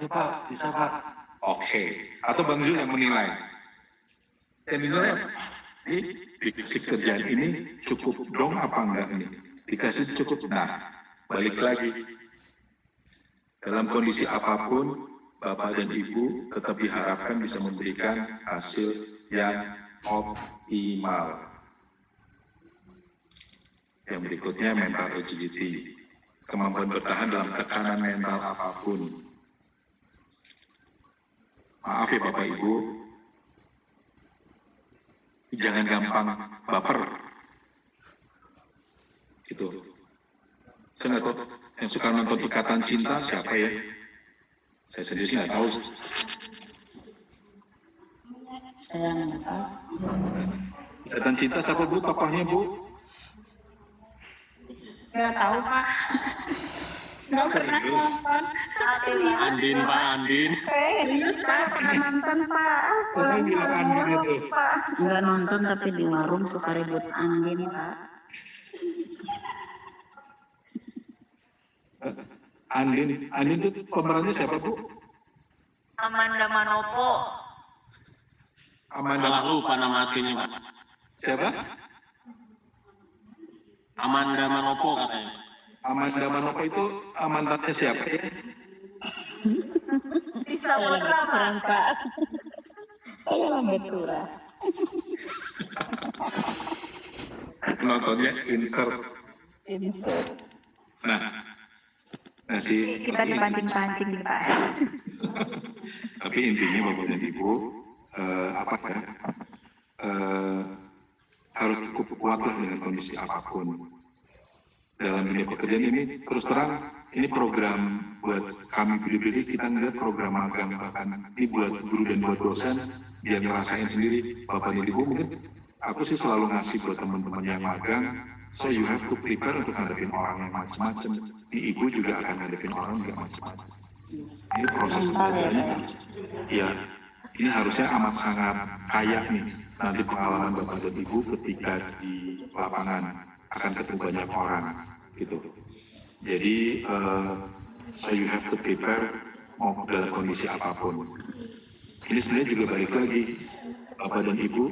[SPEAKER 8] Ya Pak, bisa Pak.
[SPEAKER 2] Oke, atau Bang Jul yang menilai? Yang dinilai apa? Ini dikasih kerjaan ini cukup dong apa enggak ini? Dikasih cukup, nah balik lagi. Dalam kondisi apapun, Bapak dan Ibu tetap diharapkan bisa memberikan hasil yang optimal. Yang berikutnya mental agility, kemampuan bertahan dalam tekanan mental apapun. Maaf ya Bapak Ibu, jangan gampang baper. Gitu. Saya nggak tahu yang suka nonton Ikatan Cinta siapa ya? Saya sendiri sih nggak tahu.
[SPEAKER 5] Saya nggak tahu.
[SPEAKER 2] Ikatan Cinta siapa Bu? Tokohnya Bu?
[SPEAKER 4] Nggak tahu Pak. Nggak pernah nonton.
[SPEAKER 8] Andin Pak, Andin.
[SPEAKER 4] Serius Pak, pernah nonton Pak. Pulang-pulang mulu Pak.
[SPEAKER 5] Nggak nonton tapi di warung suka ribut Andin Pak.
[SPEAKER 2] Andin itu pemerannya siapa Bu?
[SPEAKER 5] Amanda Manopo.
[SPEAKER 8] Malah lupa nama aslinya Pak.
[SPEAKER 2] Siapa?
[SPEAKER 8] Amanda Manopo katanya.
[SPEAKER 2] Amanda Manopo itu mantannya siapa ya?
[SPEAKER 5] Bisa kurang Pak. Saya Lambetura.
[SPEAKER 2] Nontonnya insert. Nah si
[SPEAKER 4] Kita dipancing-pancing nih Pak.
[SPEAKER 2] tapi intinya Bapak dan Ibu harus cukup kuatlah dengan kondisi apapun dalam dunia pekerjaan ini. Terus terang ini program buat kami pribadi, kita ngeliat program magang, bahkan ini buat guru dan buat dosen biar ngerasain sendiri. Bapak dan Ibu mungkin aku sih selalu ngasih buat teman-teman yang magang, so you have to prepare untuk ngadepin orang yang macam-macam. Ini Ibu juga akan ngadepin orang yang macam-macam. Ini proses belajarnya, ya ini harusnya amat sangat kaya nih nanti pengalaman Bapak dan Ibu ketika di lapangan akan ketemu banyak orang gitu. Jadi so you have to prepare mau dalam kondisi apapun. Ini sebenarnya juga balik lagi Bapak dan Ibu,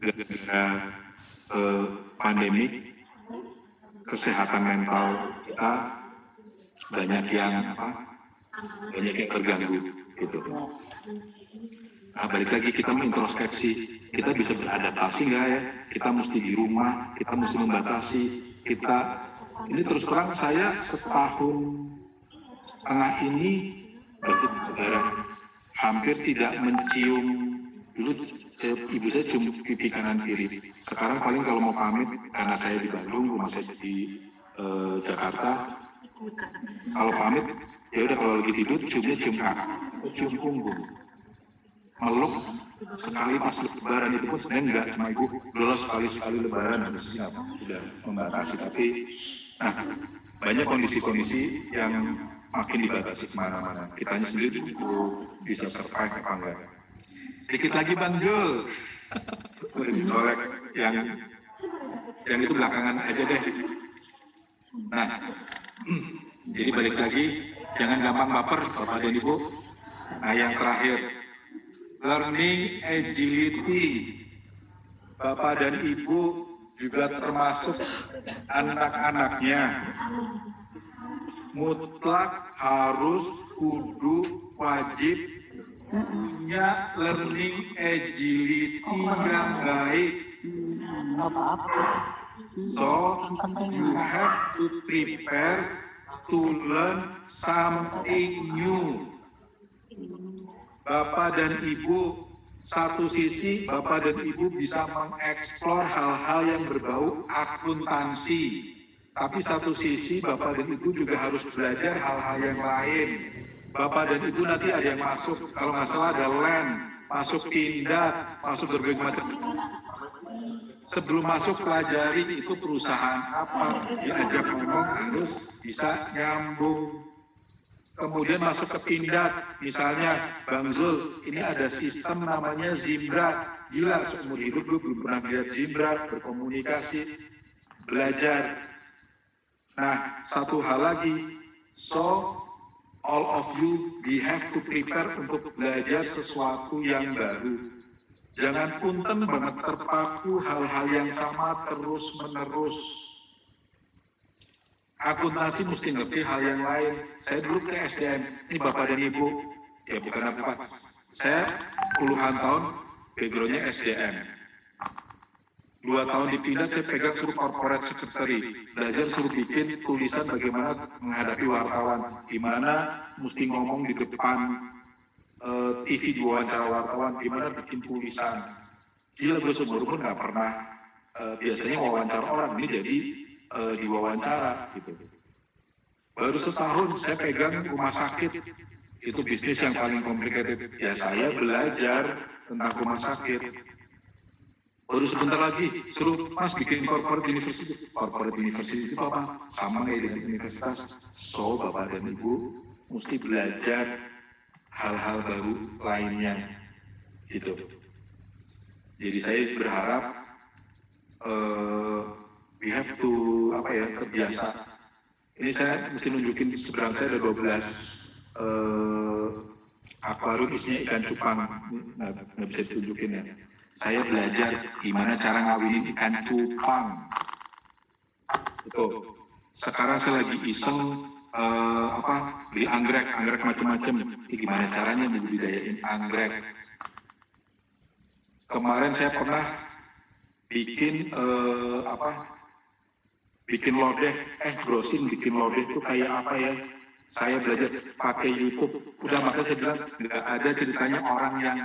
[SPEAKER 2] gara-gara pandemik kesehatan mental kita banyak yang terganggu gitu. Nah balik lagi kita mengintrospeksi, kita bisa beradaptasi nggak ya? Kita mesti di rumah, kita mesti membatasi, ini terus terang saya setahun setengah ini berarti lebaran hampir tidak mencium. Dulu ibu saya cium pipi kanan kiri. Sekarang paling kalau mau pamit karena saya di Bandung, rumah saya di Jakarta. Kalau pamit ya udah, kalau lagi tidur ciumnya cium kaki, cium punggung. Meluk sekali pas lebaran itu pun sebenarnya enggak, cuma ibu dulu sekali lebaran harusnya sudah membatasi. Tapi banyak kondisi-kondisi yang makin dibatasi kemana-mana. Kitanya sendiri cukup bisa survive apa enggak. Sedikit lagi Bang Jul, colek yang itu belakangan aja deh. Nah, jadi balik lagi, jangan gampang baper Bapak dan Ibu. Nah yang terakhir, learning agility. Bapak dan Ibu juga termasuk anak-anaknya. Mutlak harus kudu wajib punya learning agility yang baik. So you have to prepare to learn something new. Bapak dan Ibu, satu sisi Bapak dan Ibu bisa mengeksplor hal-hal yang berbau akuntansi. Tapi satu sisi Bapak dan Ibu juga harus belajar hal-hal yang lain. Bapak dan Ibu nanti ada yang masuk, kalau nggak salah ada land, masuk pindad, masuk berbagai macam. Sebelum masuk pelajari itu perusahaan apa, diajak ngomong harus bisa nyambung. kemudian masuk ke Pindad, misalnya Bang Zul, ini ada sistem namanya Zimbra. Gila, seumur hidup gue belum pernah lihat Zimbra, berkomunikasi, belajar. Nah, satu hal lagi, so all of you, we have to prepare untuk belajar sesuatu yang baru. Jangan punten banget terpaku hal-hal yang sama terus-menerus. Akuntansi mesti ngerti hal yang lain. Saya dulu ke SDM, ini Bapak dan Ibu, ya bukan apa-apa. Saya puluhan tahun backgroundnya SDM. 2 tahun di Pindad saya pegang suruh corporate secretary, belajar suruh bikin tulisan bagaimana menghadapi wartawan, gimana mesti ngomong di depan TV di wawancara wartawan, gimana bikin tulisan. Gila, gue seumur nggak pernah biasanya wawancara orang, ini jadi diwawancara gitu. Baru setahun saya pegang rumah sakit, itu bisnis yang paling complicated. Ya saya belajar tentang rumah sakit. Baru sebentar lagi suruh Mas bikin corporate university. Corporate university itu apa? Sama kayak dengan universitas. So Bapak dan Ibu mesti belajar hal-hal baru lainnya gitu. Jadi saya berharap we have to terbiasa. Ini saya mesti nunjukin di seberang saya ada 12 akuarium isinya ikan cupang. Nggak bisa ditunjukin ya. Saya belajar gimana cara ngawinin ikan cupang. Itu. Sekarang saya lagi iseng beli anggrek macam-macam. Gimana caranya membudidayain anggrek? Kemarin saya pernah bikin bikin lodeh, browsing bikin lodeh itu kayak apa ya? Saya belajar pakai YouTube. Udah makanya saya bilang nggak ada ceritanya orang yang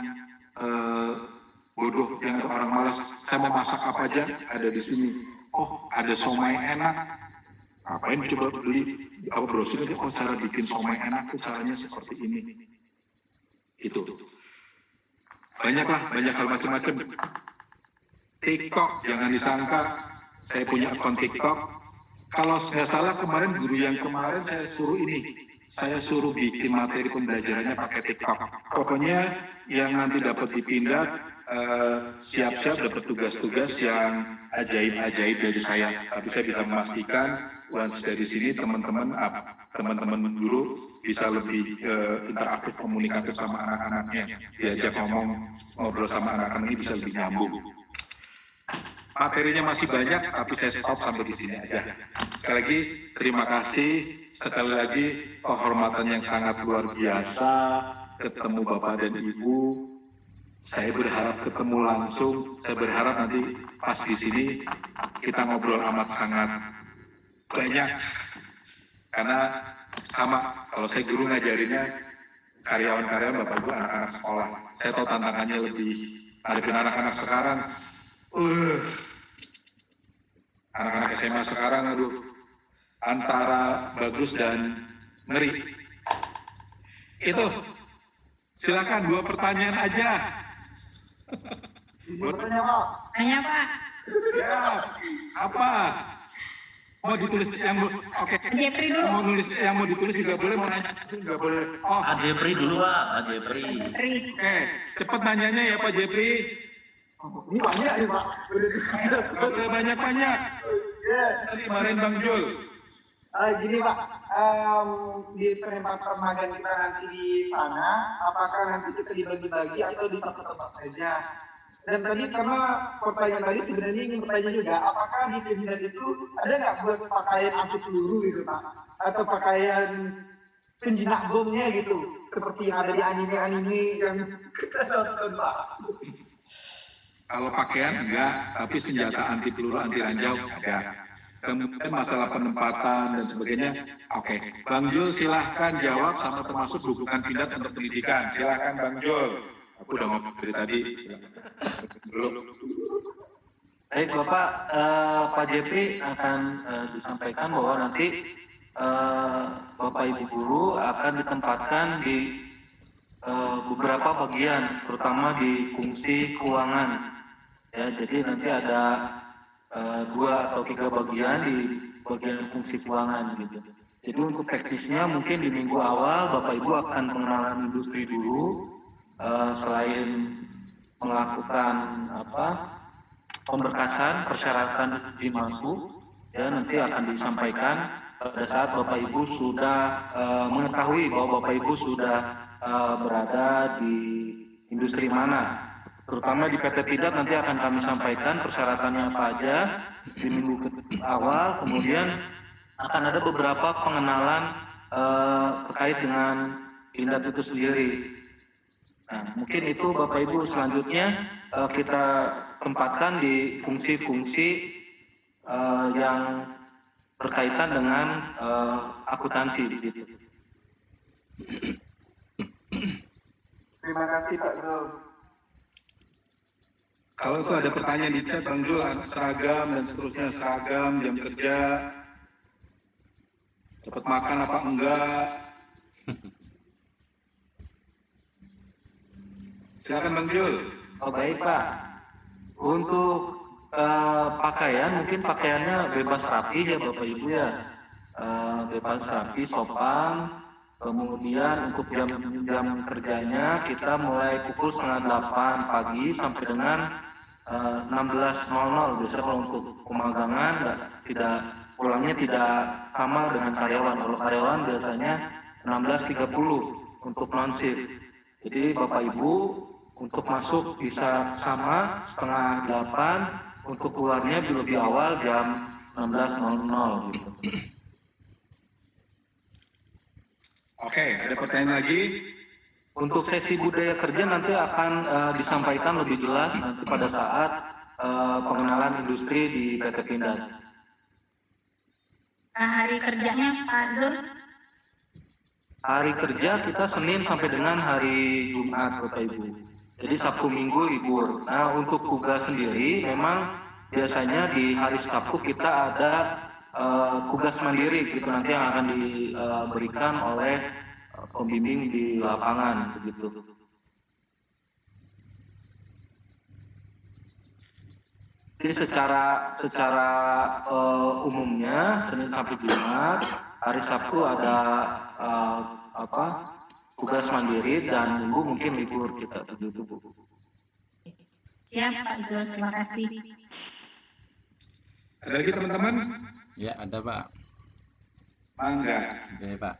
[SPEAKER 2] bodoh, yang orang malas. Saya mau masak apa aja ada di sini. Oh, ada somai enak. Apain coba beli, browsing aja, cara bikin somai enak tuh caranya seperti ini. Itu. Banyak hal macam-macam. TikTok, jangan disangka saya punya akun TikTok. Kalau nggak salah kemarin guru yang kemarin saya suruh bikin materi pembelajarannya pakai TikTok. Pokoknya yang nanti dapat dipindah, siap-siap dapat tugas-tugas yang ajaib-ajaib dari saya. Tapi saya bisa memastikan once dari sini teman-teman guru bisa lebih interaktif, komunikatif sama anak-anaknya, diajak ngobrol sama anak-anak ini bisa lebih nyambung. Materinya masih banyak, tapi saya stop sampai di sini aja. Sekali lagi terima kasih, sekali lagi kehormatan yang sangat luar biasa ketemu Bapak dan Ibu. Saya berharap ketemu langsung, saya berharap nanti pas di sini kita ngobrol amat sangat banyak. Karena sama, kalau saya guru ngajarinnya karyawan-karyawan Bapak Ibu anak-anak sekolah. Saya tahu tantangannya lebih hadapin anak-anak sekarang. Anak-anak SMA sekarang, antara bagus dan ngeri. Itu, silakan 2 pertanyaan aja.
[SPEAKER 5] Tanya Pak.
[SPEAKER 2] Siap. Apa? Mau ditulis yang oke.
[SPEAKER 5] Jepri dulu.
[SPEAKER 2] Mau nulis yang mau ditulis juga boleh, mau nanya juga boleh. Oh,
[SPEAKER 10] Pak Jepri dulu Pak, Pak Jepri.
[SPEAKER 2] Oke, cepat nanyanya ya Pak Jepri.
[SPEAKER 6] Ini banyak nih Pak.
[SPEAKER 2] Gak boleh banyak-banyak. Tadi kemarin Bang Jul.
[SPEAKER 6] Gini Pak, di penempatan magang kita nanti di sana, apakah nanti kita dibagi-bagi atau di satu tempat saja? Dan tadi karena pertanyaan tadi sebenarnya ingin bertanya juga, apakah di Pindad itu ada nggak buat pakaian anti peluru gitu Pak? Atau pakaian penjinak bomnya gitu, seperti yang ada di anime-anime yang kita nonton Pak?
[SPEAKER 2] Kalau pakaian enggak, tapi senjata anti peluru, anti ranjau ada. Kemudian masalah penempatan dan sebagainya, oke. Bang Jul silahkan jawab sama termasuk dukungan Pindad untuk pendidikan. Silahkan Bang Jul. Aku udah ngomong dari tadi. Belum.
[SPEAKER 11] Baik Bapak, Pak Jepri akan disampaikan bahwa nanti Bapak Ibu Guru akan ditempatkan di beberapa bagian, terutama di fungsi keuangan. Ya, jadi nanti ada 2 atau 3 bagian di bagian fungsi keuangan gitu. Jadi untuk teknisnya mungkin di minggu awal Bapak Ibu akan pengenalan industri dulu, selain melakukan pemberkasan persyaratan izin masuk, ya nanti akan disampaikan pada saat Bapak Ibu sudah mengetahui bahwa Bapak Ibu sudah berada di industri mana. Terutama di PT Pindad nanti akan kami sampaikan persyaratannya apa aja di minggu awal, kemudian akan ada beberapa pengenalan terkait dengan Pindad itu sendiri. Nah, mungkin itu Bapak Ibu selanjutnya kita tempatkan di fungsi-fungsi yang berkaitan dengan akuntansi gitu.
[SPEAKER 6] Terima kasih Pak Zul.
[SPEAKER 2] Kalau itu ada pertanyaan di chat Bang Zul, seragam dan seterusnya, seragam, jam kerja, dapat makan apa enggak? Silakan Bang Zul.
[SPEAKER 11] Oh baik Pak. Untuk pakaian, mungkin pakaiannya bebas rapi ya Bapak Ibu ya. Bebas rapi, sopan. Kemudian untuk jam kerjanya kita mulai pukul 7:30 pagi sampai dengan 16.00. Biasanya kalau untuk pemagangan pulangnya tidak sama dengan karyawan. Kalau karyawan biasanya 16.30 untuk non-shift. Jadi Bapak Ibu untuk masuk bisa sama 7:30, untuk keluarnya lebih awal jam 16.00 gitu.
[SPEAKER 2] Oke, ada pertanyaan lagi?
[SPEAKER 11] Untuk sesi budaya kerja nanti akan disampaikan lebih jelas nanti pada saat pengenalan industri di PT Pindad.
[SPEAKER 5] Hari kerjanya Pak Zul?
[SPEAKER 11] Hari kerja kita Senin sampai dengan hari Jumat Bapak Ibu. Jadi Sabtu Minggu libur. Nah untuk tugas sendiri memang biasanya di hari Sabtu kita ada tugas mandiri gitu nanti yang akan diberikan oleh pembimbing di lapangan begitu. Jadi secara umumnya Senin sampai Jumat, hari Sabtu ada tugas mandiri dan Minggu mungkin libur kita begitu Bu.
[SPEAKER 5] Siap Pak Zul, terima kasih.
[SPEAKER 2] Ada lagi teman-teman?
[SPEAKER 9] Ya, ada Pak.
[SPEAKER 2] Mangga.
[SPEAKER 9] Oke Pak.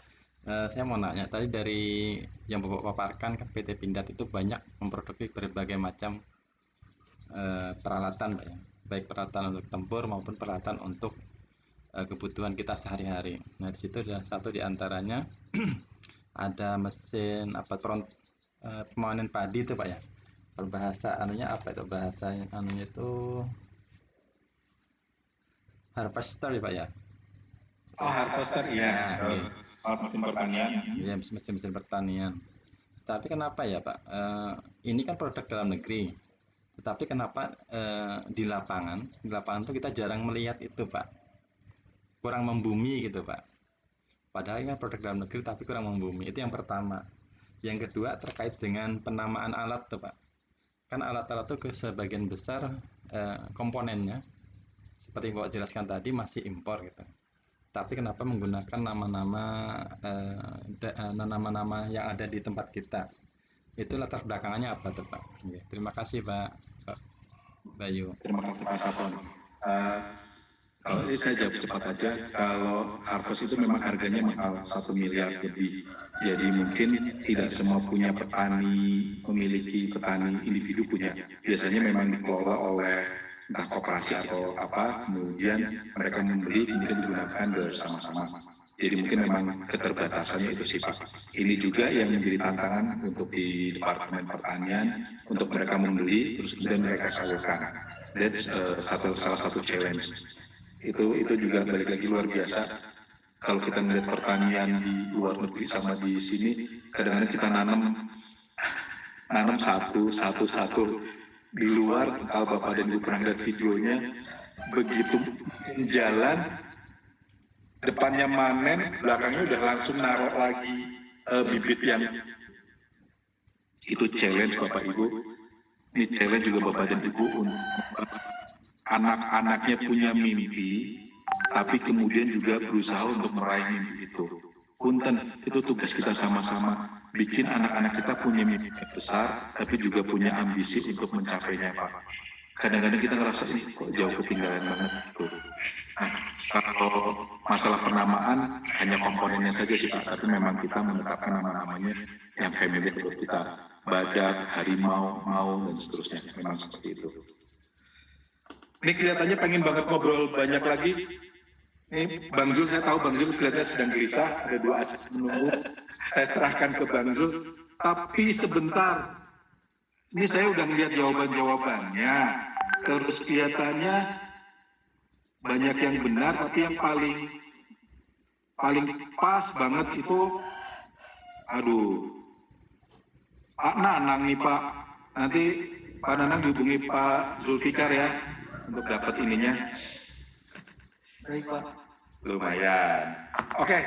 [SPEAKER 9] Saya mau nanya, tadi dari yang Bapak paparkan kan PT Pindad itu banyak memproduksi berbagai macam peralatan Pak ya. Baik peralatan untuk tempur maupun peralatan untuk kebutuhan kita sehari-hari. Nah, di situ ada satu di antaranya ada mesin pemanen padi itu Pak ya. Kalau bahasa anunya apa itu? Bahasa anunya itu harvester ya Pak ya.
[SPEAKER 2] Oh, harvester iya. Alat mesin pertanian.
[SPEAKER 9] Iya, mesin pertanian. Tapi kenapa ya Pak? Ini kan produk dalam negeri. Tetapi kenapa di lapangan itu kita jarang melihat itu Pak? Kurang membumi gitu Pak. Padahal ini kan produk dalam negeri tapi kurang membumi. Itu yang pertama. Yang kedua terkait dengan penamaan alat tuh Pak. Kan alat-alat itu sebagian besar komponennya seperti yang Bapak jelaskan tadi masih impor gitu. Tapi kenapa menggunakan nama-nama yang ada di tempat kita? Itu latar belakangannya apa tuh Pak? Terima kasih Pak Bayu.
[SPEAKER 2] Terima kasih Pak Safon. Kalau ini saya jawab cepat aja. Kalau harvest itu memang harganya mahal 1 miliar lebih. Jadi mungkin tidak semua punya petani, memiliki petani individu punya. Biasanya memang dikelola oleh entah koperasi atau apa, kemudian mereka membeli, kemudian digunakan bersama-sama. Jadi mungkin memang keterbatasannya itu sih Pak. Ini juga yang menjadi tantangan untuk di Departemen Pertanian, untuk mereka membeli, terus kemudian mereka salurkan. That's salah satu challenge. Itu juga balik lagi luar biasa. Kalau kita melihat pertanian di luar negeri sama di sini, kadang-kadang kita nanam satu. Di luar, kalau Bapak dan Ibu pernah lihat videonya, begitu jalan, depannya manen, belakangnya udah langsung naruh lagi bibit yang itu challenge Bapak Ibu. Ini challenge juga Bapak dan Ibu untuk anak-anaknya punya mimpi, tapi kemudian juga berusaha untuk meraih mimpi itu. punten, itu tugas kita sama-sama. Bikin anak-anak kita punya mimpi besar, tapi juga punya ambisi untuk mencapainya, Pak. Kadang-kadang kita ngerasa ini kok jauh ketinggalan banget gitu. Nah, kalau masalah penamaan hanya komponennya saja sih Pak, tapi memang kita menetapkan nama-namanya yang familiar buat kita. Badak, harimau, mau, dan seterusnya. Memang seperti itu. Ini kelihatannya pengen banget ngobrol banyak lagi. Ini Bang Zul, saya tahu Bang Zul kelihatannya sedang gelisah, ada 2 acara menunggu. Saya serahkan ke Bang Zul. Tapi sebentar, ini saya udah ngeliat jawaban-jawabannya. Terus kelihatannya banyak yang benar, tapi yang paling pas banget itu, aduh, Pak Nanang nih Pak. Nanti Pak Nanang dihubungi Pak Zulfikar ya, untuk dapat ininya.
[SPEAKER 11] Baik, Pak.
[SPEAKER 2] Lumayan. Oke,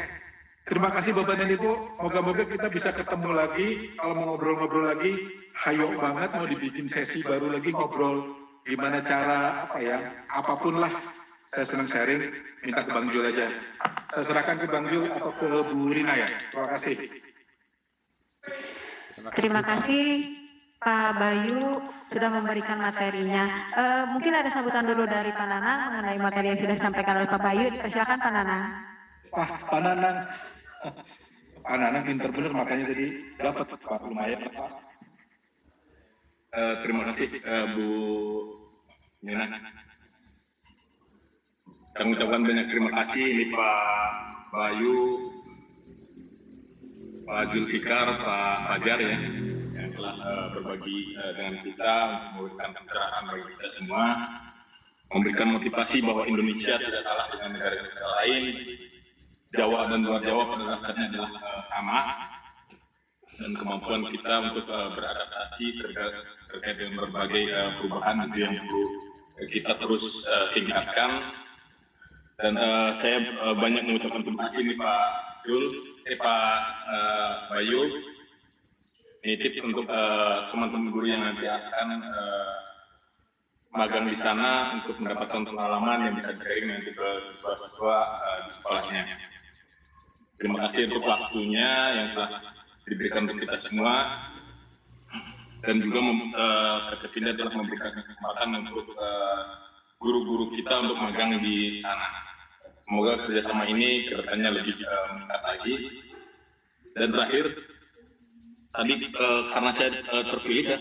[SPEAKER 2] terima kasih Bapak dan Ibu. Moga-moga kita bisa ketemu lagi. Kalau mau ngobrol-ngobrol lagi, hayo banget mau dibikin sesi baru lagi ngobrol. Gimana cara, apa ya, apapun lah. Saya senang sharing, minta ke Bang Jul aja. Saya serahkan ke Bang Jul atau ke Bu Rina ya. Terima kasih.
[SPEAKER 12] Terima kasih Pak Bayu sudah memberikan materinya. Mungkin ada sambutan dulu dari Pak Nanang mengenai materi yang sudah disampaikan oleh Pak Bayu. Persilakan Pak Nanang.
[SPEAKER 2] Wah, Pak Nanang. Pak Nanang pinter bener, makanya tadi dapat Pak, lumayan Pak.
[SPEAKER 8] Terima kasih Bu Nina. Kami ucapkan banyak terima kasih ini Pak Bayu, Pak Zulfikar, Pak Fajar ya, yang telah berbagi dengan kita, memberikan pencerahan bagi kita semua, memberikan motivasi bahwa Indonesia tidak kalah dengan negara-negara lain. Jawa dan luar Jawa pada dasarnya adalah sama, dan kemampuan kita untuk beradaptasi terkait dengan berbagai perubahan yang perlu kita terus tingkatkan. Dan saya banyak mengucapkan terima kasih nih Pak Jul, Pak Bayu, nitip untuk teman-teman guru yang nanti akan magang di sana untuk mendapatkan pengalaman yang bisa sharing nanti ke siswa-siswa di sekolahnya. Terima kasih untuk waktunya yang telah diberikan untuk kita semua, dan juga PT Pindad telah memberikan kesempatan untuk guru-guru kita untuk magang di sana. Semoga kerjasama ini kedepannya lebih meningkat lagi. Dan terakhir, tadi karena saya terpilih ya,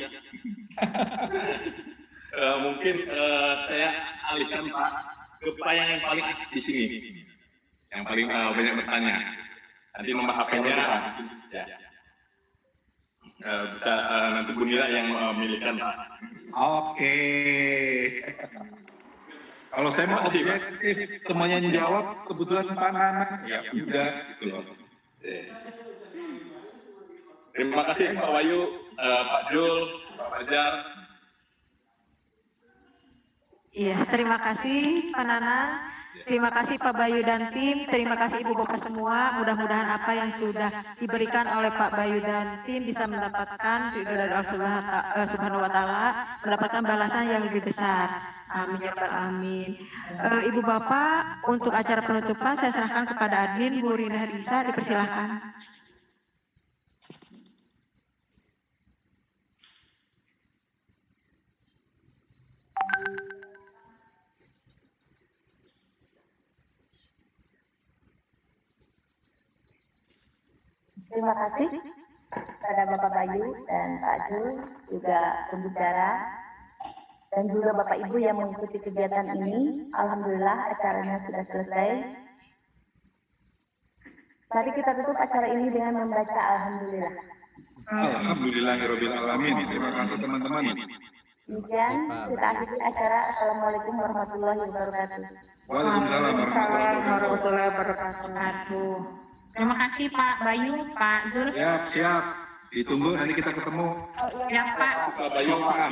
[SPEAKER 8] mungkin saya alihkan Pak ke Pak yang paling aktif di sini, yang paling banyak bertanya. Nanti nomor HP-nya ya. Bisa nanti Bu Nira yang memilihkan Pak.
[SPEAKER 2] Oke. Kalau saya mau objektif, semuanya yang jawab, kebetulan Pak Nanang, ya udah gitu loh.
[SPEAKER 8] Terima kasih Pak Bayu, Pak Jul, Pak Fajar.
[SPEAKER 12] Iya, terima kasih Pak Nanang. Terima kasih Pak Bayu dan tim, terima kasih Ibu Bapak semua. Mudah-mudahan apa yang sudah diberikan oleh Pak Bayu dan tim bisa mendapatkan ridho dari Allah Subhanahu wa Ta'ala, mendapatkan balasan yang lebih besar. Amin ya rabbal alamin. Ibu Bapak, untuk acara penutupan saya serahkan kepada admin Bu Rina Risa, dipersilahkan.
[SPEAKER 13] Terima kasih kepada Bapak Bayu dan Pak Jul, juga pembicara, dan juga Bapak Ibu yang mengikuti kegiatan ini. Alhamdulillah acaranya sudah selesai. Mari kita tutup acara ini dengan membaca Alhamdulillah.
[SPEAKER 2] Alhamdulillahirabbil alamin. Terima kasih teman-teman.
[SPEAKER 13] Demikian kita akhiri acara. Assalamualaikum warahmatullahi wabarakatuh.
[SPEAKER 2] Waalaikumsalam
[SPEAKER 12] warahmatullahi wabarakatuh.
[SPEAKER 5] Terima kasih Pak Bayu, Pak Zul.
[SPEAKER 2] Siap. Ditunggu nanti kita ketemu.
[SPEAKER 5] Siap Pak.
[SPEAKER 2] Pak Bayu, Pak.